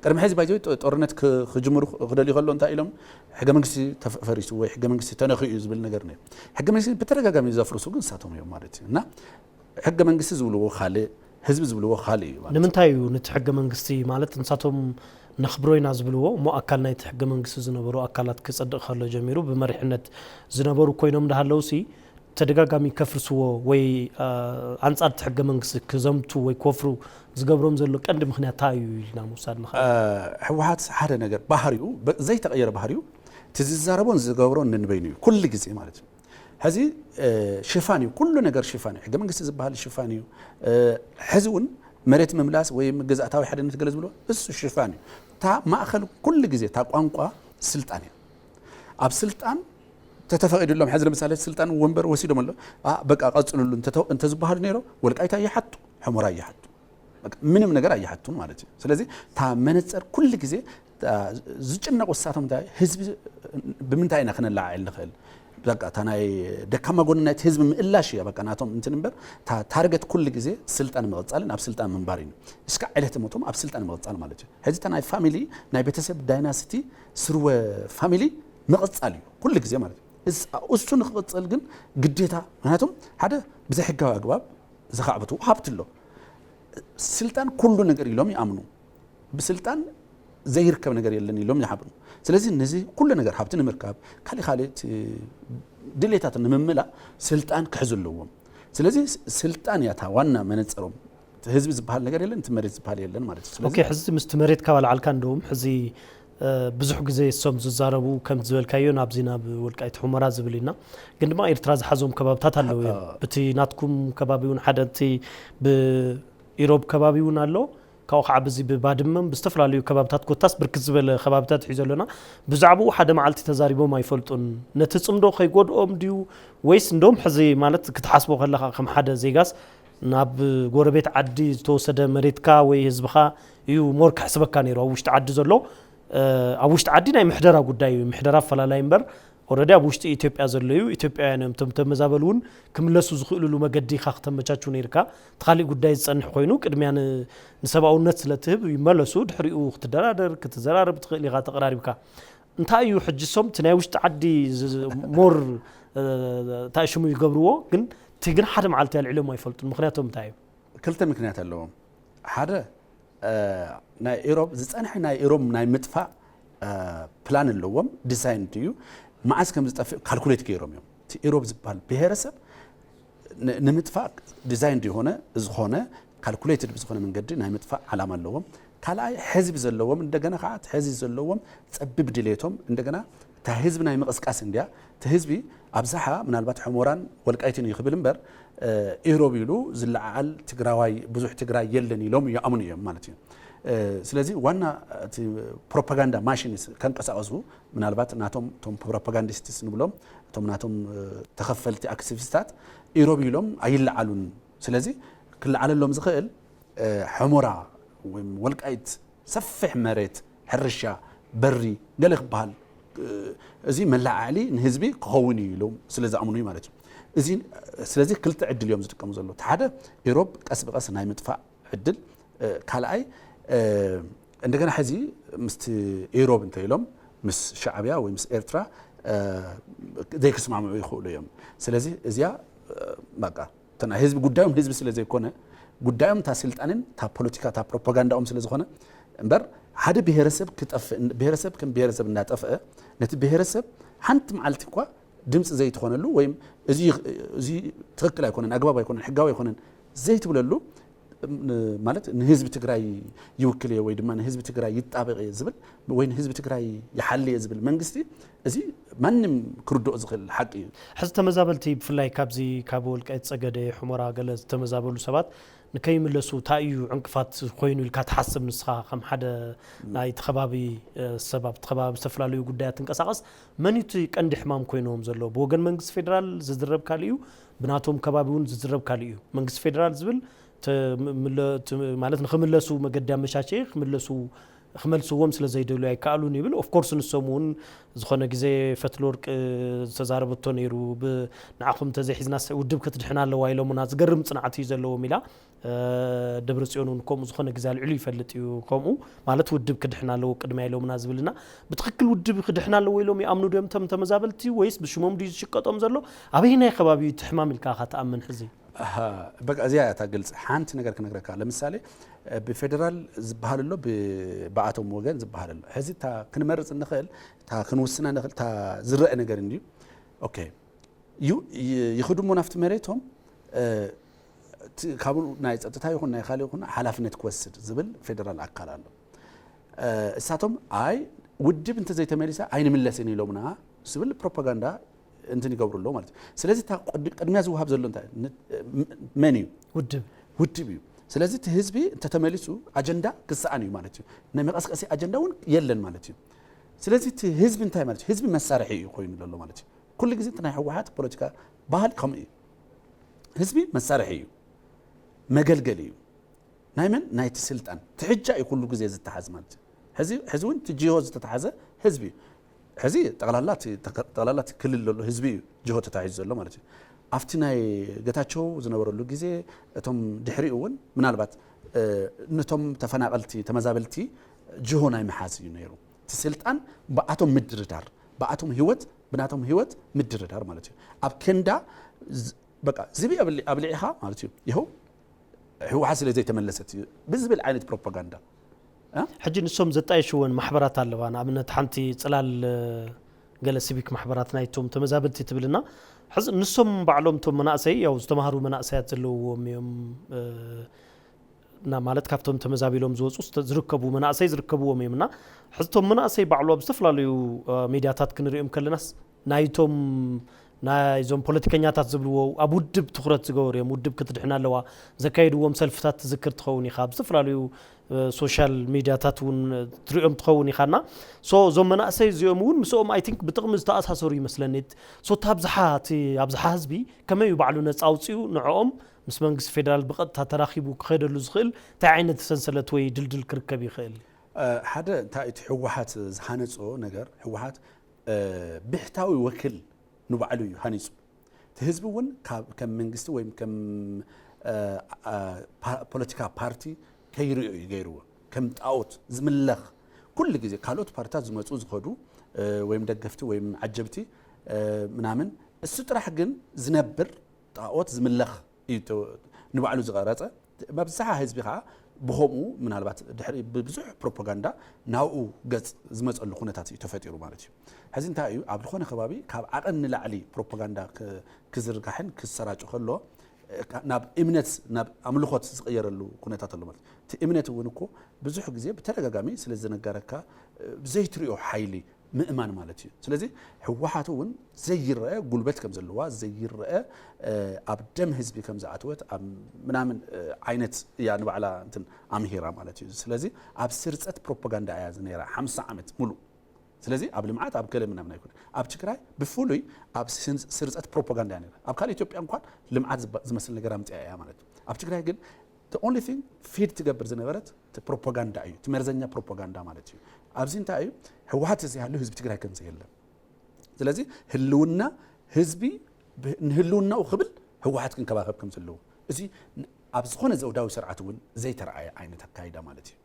ቅድሚ ሕዚ ባይዘ ጦርነት ክጅምሩ ክደልዩ ከሎ እንታይ ኢሎም ሕገ መንግስቲ ተፈሪሱ ወይ ሕገ መንግስቲ ተነኺኡ ዝብል ነገር ነይሩ ሕገ መንግስቲ ብተደጋጋሚ ዘፍርሱ ግን ንሳቶም እዮም ማለት እዩ እና ሕገ መንግስቲ ዝብልዎ ካልእ ህዝቢ ዝብልዎ ካልእ እዩ ንምንታይ እዩ ነቲ ሕገ መንግስቲ ማለት ንሳቶም ነኽብሮ ኢና ዝብልዎ እሞ ኣካል ናይቲ ሕገ መንግስቲ ዝነበሩ ኣካላት ክጸድቕ ከሎ ጀሚሩ ብመሪሕነት ዝነበሩ ኮይኖም እንዳሃለውሲ ተደጋጋሚ ከፍርስዎ ወይ አንጻር ትሕገ መንግስቲ ክዘምቱ ወይ ኮፍሩ ዝገብሮም ዘሎ ቀንዲ ምክንያት ታዩ ኢልና ምውሳድ ንኽእል ህወሓት ሓደ ነገር ባህሪኡ ዘይተቀየረ ባህሪኡ ትዝዛረቦን ዝገብሮን ንንበይኑ እዩ ኩሉ ግዜ ማለት እዩ ሕዚ ሽፋን እዩ ኩሉ ነገር ሽፋን እዩ ሕገ መንግስቲ ዝበሃል ሽፋን እዩ ሕዚ እውን መሬት መምላስ ወይ ገዛእታዊ ሓድነት ገለ ዝብሎ እሱ ሽፋን እዩ ታ ማእኸል ኩሉ ግዜ ታ ቋንቋ ስልጣን እዩ ኣብ ስልጣን ተተፈቂድሎም ሕዚ ለምሳሌ ስልጣን ወንበር ወሲዶም ኣሎ በቃ ቀጽሉሉ እንተ ዝበሃል ነይሮ ወልቃይታ ይሓቱ ሕሞራ ይሓቱ ምንም ነገር አይሓቱን ማለት እዩ ስለዚ ታ መነጽር ኩሉ ግዜ ዝጭነቁ ሳቶም ታይ ህዝብ ብምንታይ ኢና ክነላዓል ንኽእል በቃ ታናይ ደካማ ጎንናት ህዝብ ምእላሽ ያ በቃ ናቶም እንትንበር ታ ታርጌት ኩሉ ግዜ ስልጣን መቕጻልን ኣብ ስልጣን መንባር እዩ እስካ ዕለት ሞቶም ኣብ ስልጣን መቕጻል ማለት እዩ ሕዚ ታናይ ፋሚሊ ናይ ቤተሰብ ዳይናስቲ ስርወ ፋሚሊ መቕጻል እዩ ኩሉ ግዜ ማለት እዩ እሱ ንኽቕጽል ግን ግዴታ ምክንያቱም ሓደ ብዘይ ሕጋዊ ኣግባብ ዝኻዕበቱ ሃብት ኣሎ ስልጣን ኩሉ ነገር ኢሎም ይኣምኑ ብስልጣን ዘይርከብ ነገር የለን ኢሎም ይሓብሩ ስለዚህ እነዚህ ኩሉ ነገር ሃብት ንምርካብ ካሊት ድሌታት ንምምላ ስልጣን ክሕዝለዎም ስለዚህ ስልጣን ያታ ዋና መነጽሮም ህዝብ ዝበሃል ነገር የለን ትመሬት ዝበሃል የለን ማለት ስለዚህ ኦኬ ሕዚ ምስ ትመሬት ካባልዓልካ እንደውም ሕዚ ብዙሕ ግዜ ሶም ዝዛረቡ ከም ዝበልካዮ ናብዚ ናብ ወልቃይት ሑመራ ዝብልና ግን ድማ ኤርትራ ዝሓዞም ከባብታት ኣለዉ እዮም በቲ ናትኩም ከባቢውን ሓደቲ ኢሮብ ከባቢውን ኣሎ ካው ከዓ በዚ ብባድመም ብዝተፈላለዩ ከባብታት ኮታስ ብርክት ዝበለ ከባብታት ሒዘለና ብዛዕባኡ ሓደ መዓልቲ ተዛሪቦም ኣይፈልጡን ነቲ ጽምዶ ከይጎድኦም ድዩ ወይስ እንደውም ሕዚ ማለት ክትሓስቦ ከለኻ ከም ሓደ ዜጋስ ናብ ጎረቤት ዓዲ ዝተወሰደ መሬትካ ወይ ህዝብኻ እዩ ሞር ክሕስበካ ነይሩ ኣብ ውሽጢ ዓዲ ዘሎ ኣብ ውሽጢ ዓዲ ናይ ምሕደራ ጉዳይ እዩ ምሕደራ ፈላላይ እምበር ኦሬዲ ኣብ ውሽጢ ኢትዮጵያ ዘለዩ ኢትዮጵያውያን እዮም ተመዛበሉን ክምለሱ ዝኽእሉሉ መገዲ ኢኻ ከተመቻቹ ነይርካ ተኻሊእ ጉዳይ ዝጸንሕ ኮይኑ ቅድሚያ ንሰብኣውነት ስለትህብ ይመለሱ ድሕሪኡ ክትደራደር ክትዘራረብ ትኽእል ኢኻ ተቀራሪብካ እንታይ እዩ ሕጂ ሶም እቲ ናይ ውሽጢ ዓዲ ሞር ታሽሙ ይገብርዎ ግን ትግን ሓደ መዓልቲ ያልዕሎም ኣይፈልጡን ምክንያቶም እንታይ እዩ ክልተ ምክንያት ኣለዎም ሓደ ናይ ኢሮብ ዝጸንሕ ናይ ኢሮብ ናይ ምጥፋእ ፕላን ኣለዎም ዲዛይን እዩ ማዓዝ ከም ዝጠፍእ ካልኩሌት ገይሮም እዮም እቲ ኢሮብ ዝበሃል ብሄረሰብ ንምጥፋእ ዲዛይን የሆነ ዝኾነ ካልኩሌትድ ብዝኾነ መንገዲ ናይ ምጥፋእ ዓላማ ኣለዎም ካልኣይ ህዝቢ ዘለዎም እንደገና ከዓ ህዝቢ ዘለዎም ጸቢብ ድሌቶም እንደገና ታ ህዝቢ ናይ መቕስቃስ እንድያ ታ ህዝቢ ኣብዛሓ ምናልባት ሕሞራን ወልቃይትን ይኽብል እምበር ኢሮብ ኢሉ ዝለዓል ትግራዋይ ብዙሕ ትግራይ የለን ኢሎም ይኣምኑ እዮም ማለት እዩ ስለዚህ ዋና ፕሮፓጋንዳ ማሽንስ ከንቀሳቀሱ ምናልባት ናቶም ቶም ፕሮፓጋንዲስትስ ንብሎም ቶም ናቶም ተኸፈልቲ አክቲቪስታት ኢሮብ ኢሎም ኣይለዓሉን ስለዚህ ክለዓለሎም ዝኽእል ሕሞራ ወይ ወልቃይት ሰፊሕ መሬት ሕርሻ በሪ ገለ ክበሃል እዚ መላዓሊ ንህዝቢ ክኸውን ኢሎም ስለዝኣምኑ ማለት እዩ እዚ ስለዚህ ክልተ ዕድል እዮም ዝጥቀሙ ዘሎ ሓደ ኢሮብ ቀስ በቀስ ናይ ምጥፋእ ዕድል ካልኣይ እንደገና ሕዚ ምስ ኢሮብ እንተኢሎም ምስ ሻዕብያ ወይ ምስ ኤርትራ ዘይክስማዕምዑ ይኽእሉ እዮም ስለዚህ እዚያ በቃ ተና ህዝቢ ጉዳዮም ህዝቢ ስለዘይኮነ ጉዳዮም ታ ስልጣንን ታ ፖለቲካ ታ ፕሮፓጋንዳኦም ስለዝኾነ እምበር ሓደ ብሄረሰብ ክጠፍእ ብሄረሰብ ከም ብሄረሰብ እናጠፍአ ነቲ ብሄረሰብ ሓንቲ መዓልቲ እኳ ድምፂ ዘይትኾነሉ ወይም እዚ ትክክል ኣይኮነን ኣግባብ ኣይኮነን ሕጋዊ ኣይኮነን ዘይትብለሉ ማለት ንህዝቢ ትግራይ ይውክል ወይ ድማ ንህዝቢ ትግራይ ይጣበቕ ዝብል ወይ ንህዝቢ ትግራይ ይሓልይ ዝብል መንግስቲ እዚ ማንም ክርድኦ ዝኽእል ሓቂ እዩ ሕዚ ተመዛበልቲ ብፍላይ ካብዚ ካብ ወልቃይት ጸገደ ሕሞራ ገለ ተመዛበሉ ሰባት ንከይምለሱ ታዩ ዕንቅፋት ኮይኑ ኢልካ ትሓስብ ንስኻ ከም ሓደ ናይ ተኸባቢ ሰባብ ተኸባቢ ዝተፈላለዩ ጉዳያት እንቀሳቐስ መኒቱ ቀንዲ ሕማም ኮይኖም ዘሎ ብወገን መንግስቲ ፌደራል ዝዝረብ ካልእ እዩ ብናቶም ከባቢ እውን ዝዝረብ ካልእ እዩ መንግስቲ ፌደራል ዝብል ማለት ንኽምለሱ መገዲ ኣመቻቸየ ክመልስዎም ስለ ዘይደልዩ ኣይከኣሉን ይብል ኦፍ ኮርስ ንሶም እውን ዝኾነ ግዜ ፈትሊ ወርቂ ዝተዛረበቶ ነይሩ ንዓኹም ተዘይሒዝና ውድብ ክትድሕና ኣለዋ ኢሎምና ዝገርም ጽንዓት እዩ ዘለዎም ኢላ ደብረጽዮን እውን ከምኡ ዝኾነ ግዜ ኣልዕሉ ይፈልጥ እዩ ከምኡ ማለት ውድብ ክድሕና ኣለዎ ቅድሚያ ኢሎምና ዝብልና ብትክክል ውድብ ክድሕና ኣለዎ ኢሎም ይኣምኑ ዶም ተመዛበልቲ ወይስ ብሽሞም ድዩ ዝሽቀጦም ዘሎ ኣበይናይ ከባቢ ትሕማም ኢልካ ተኣምን ሕዚ በቃ እዚያ ታገልጽ ሓንቲ ነገር ክነግረካ ለምሳሌ ብፌደራል ዝበሃል ኣሎ ብኣቶም ወገን ዝበሃል ኣሎ ሕዚ ታ ክንመርጽ ንኽእል ታ ክንውስና ንኽእል ታ ዝረአ ነገር እንድዩ ኦኬ يخدموا نفط مريتهم كابو ناي ጸጥታ ይሁን ናይ ካሊ ይሁን ሓላፍነት ክወስድ ዝብል ፌደራል አካል አለ እሳቶም አይ ውድብ እንተ ዘይተመለሰ አይን ምለሰን ይሎምና ዝብል ፕሮፓጋንዳ እንትን ይገብሩሎ ማለት ስለዚህ ቀድሚያ ዝውሃብ ዘሎ እንታይ መኒ ውድብ እዩ ስለዚህ ህዝቢ እንተ ተመልሱ አጀንዳ ክሳአን እዩ ማለት እዩ ናይ መቀስቀሲ አጀንዳውን የለን ማለት እዩ ስለዚህ ህዝቢ እንታይ ማለት ህዝቢ መሳርሒ እዩ ኮይኑ ዘሎ ማለት እዩ ኩሉ ግዜ ናይ ህወሓት ፖለቲካ ባህል ከም እዩ ህዝቢ መሳርሒ እዩ መገልገል እዩ ናይ መን ናይ ስልጣን ትሕጃ እዩ ኩሉ ግዜ ዝተሓዝ ማለት እዩ ህዝቡን ትጂሆ ዝተተሓዘ ህዝቢ ሕዚ ጠቅላላት ክልል ዘሎ ህዝቢ እዩ ጂሆ ተታሒዙ ዘሎ ማለት እዩ ኣብቲ ናይ ገታቸው ዝነበረሉ ግዜ እቶም ድሕሪኡውን ምናልባት ነቶም ተፈናቀልቲ ተመዛበልቲ ጂሆ ናይ መሓዝ እዩ ነይሩ ስልጣን በአቶም ምድርዳር በአቶም ህይወት ብናቶም ህይወት ምድርዳር ማለት እዩ ኣብ ከንዳ በቃ ዝቢ ኣብሊዕኻ ማለት እዩ ይኸው ህወሓት ስለ ዘይተመለሰት እዩ ብዝብል ዓይነት ፕሮፓጋንዳ ሕጂ ንሶም ዘጣይሽውን ማሕበራት ኣለዋ ንኣብነት ሓንቲ ጽላል ገለ ሲቪክ ማሕበራት ናይቶም ተመዛበልቲ ትብልና ሕዚ ንሶም ባዕሎም ቶም መናእሰይ ያው ዝተማሃሩ መናእሰያት ዘለውዎም እዮም ና ማለት ካብቶም ተመዛቢሎም ዝወፁ ዝርከቡ መናእሰይ ዝርከቡዎም እዩምና ሕዝቶም መናእሰይ ባዕሎም ዝተፈላለዩ ሚድያታት ክንሪኦም ከለናስ ናይቶም ናይዞም ፖለቲከኛታት ዝብልዎ ኣብ ውድብ ትኩረት ዝገብሩ እዮም ውድብ ክትድሕና ኣለዋ ዘካይድዎም ሰልፍታት ትዝክር ትኸውን ኢኻ ብዝተፈላለዩ ሶሻል ሚድያታት እውን ትሪኦም ትኸውን ኢኻና ሶ ዞም መናእሰይ እዚኦም እውን ምስኦም ኣይ ቲንክ ብጥቕሚ ዝተኣሳሰሩ ይመስለኒ ሶ ኣብዝሓ ህዝቢ ከመይ እዩ ባዕሉ ነፃ ኣውፅኡ ንዕኦም ምስ መንግስቲ ፌደራል ብቐጥታ ተራኺቡ ክኸደሉ ዝኽእል እንታይ ዓይነት ሰንሰለት ወይ ድልድል ክርከብ ይኽእል ሓደ እንታይ እቲ ህወሓት ዝሃነፆ ነገር ህወሓት ብሕታዊ ወክል ንባዕሉ እዩ ሃኒፁ ህዝቢ እውን ከም መንግስቲ ወይ ከም ፖለቲካ ፓርቲ ከይርኡ ይገይርዎ ከም ጣዖት ዝምለኽ ኩሉ ግዜ ካልኦት ፓርቲታት ዝመፁ ዝኸዱ ወይም ደገፍቲ ወይም ዓጀብቲ ምናምን እሱ ጥራሕ ግን ዝነብር ጣዖት ዝምለኽ ንባዕሉ ዝቐረፀ መብዛሕትኡ ህዝቢ ከዓ ብኸምኡ ምናልባት ድሕሪ ብዙሕ ፕሮፓጋንዳ ናብኡ ገጽ ዝመፀሉ ኩነታት እዩ ተፈጢሩ ማለት እዩ ሕዚ እንታይ እዩ ኣብ ዝኾነ ከባቢ ካብ ዓቐን ንላዕሊ ፕሮፓጋንዳ ክዝርጋሕን ክሰራጩ ከሎ ናብ እምነት ናብ ኣምልኾት ዝቕየረሉ ኩነታት ኣሎ ማለት እቲ እምነት እውን እኮ ብዙሕ ግዜ ብተደጋጋሚ ስለ ዝነገረካ ዘይትሪኦ ሓይሊ ምእማን ማለት እዩ ስለዚ ህወሓት እውን ዘይረአ ጉልበት ከም ዘለዋ ዘይረአ ኣብ ደም ህዝቢ ከም ዝኣትወት ኣብ ምናምን ዓይነት እያ ንባዕላ እንትን ኣምሂራ ማለት እዩ ስለዚ ኣብ ስርፀት ፕሮፓጋንዳ እያ ዝነይራ 50 ዓመት ሙሉእ ስለዚ ኣብ ልምዓት ኣብ ገለ ምናምን ኣይኮነ ኣብ ትግራይ ብፍሉይ ኣብ ስርፀት ፕሮፓጋንዳ እያ ነይራ ኣብ ካልእ ኢትዮጵያ እንኳን ልምዓት ዝመስል ነገር ኣምፅያ እያ ማለት እዩ ኣብ ትግራይ ግን the only thing ፊድ ትገብር ዝነበረት ፕሮፓጋንዳ እዩ ትመርዘኛ ፕሮፓጋንዳ ማለት እዩ ኣብዚ እንታይ እዩ ህወሓት ዝያሉ ህዝቢ ትግራይ ከም ዘየለን ስለዚ ህልውና ህዝቢ ንህልውናኡ ክብል ህወሓት ክንከባኸብ ከም ዘለዎ እዚ ኣብ ዝኾነ ዘውዳዊ ስርዓት እውን ዘይተረኣየ ዓይነት ኣካይዳ ማለት እዩ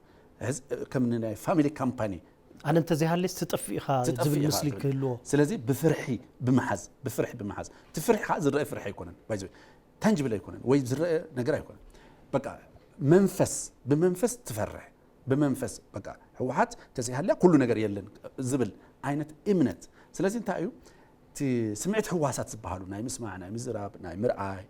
ከም ናይ ፋሚሊ ካምፓኒ ኣነ እንተዘይሃለስ ትጠፊኢኻ ዝብል ምስሊ ክህልዎ ስለዚ ብፍርሒ ብምሓዝ ትፍርሒ ከዓ ዝረአ ፍርሒ ኣይኮነን ባይዘ ታንጅብል ኣይኮነን ወይ ዝረአ ነገር ኣይኮነን በቃ በመንፈስ ትፈርሕ በመንፈስ በቃ ህወሓት ተዘይሃልያ ኩሉ ነገር የለን ዝብል ዓይነት እምነት ስለዚ እንታይ እዩ እቲ ስምዒት ህዋሳት ዝበሃሉ ናይ ምስማዕ ናይ ምዝራብ ናይ ምርኣይ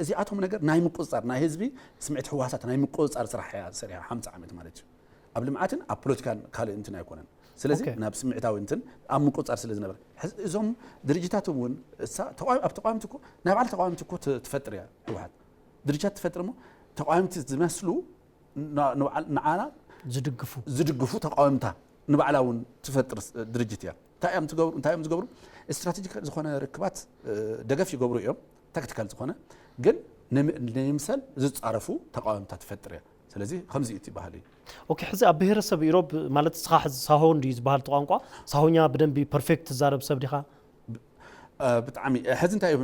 እዚኣቶም ነገር ናይ ምቁፅፃር ናይ ህዝቢ ስምዒት ህዋሳት ናይ ምቁፅፃር ስራሕ ሰሪሓ 50 ዓመት ማለት እዩ ኣብ ልምዓትን ኣብ ፖለቲካን ካልእ እንትን ኣይኮነን ስለዚ ናብ ስምዒታዊ እንትን ኣብ ምቁፅፃር ስለ ዝነበረ እዞም ድርጅታት እውን ኣብ ተቃዋምቲ እኮ ናይ ባዕሉ ተቃዋምቲ እኮ ትፈጥር እያ ህወሓት ድርጅታት ትፈጥር ሞ ተቃዋምቲ ዝመስሉ ንዓና ዝድግፉ ተቃዋምታ ንባዕላውን ትፈጥር ድርጅት እያ እንታይ እዮም ዝገብሩ ስትራቴጂክ ዝኾነ ርክባት ደገፍ ይገብሩ እዮም ታክቲካል ዝኾነ ግን ንምሰል ዝፃረፉ ተቃዋምታ ትፈጥር እያ ስለዚ ከምዚ እቲ ባህሊ ኦኬ ሕዚ ኣብ ብሄረሰብ ኢሮብ ማለት ስኻ ሕዚ ሳሆ እንዲ ዝበሃል ቋንቋ ሳሆኛ ብደንቢ ፐርፌክት ዛረብ ሰብ ዲኻ ብጣዕሚ ሕዚ እንታይ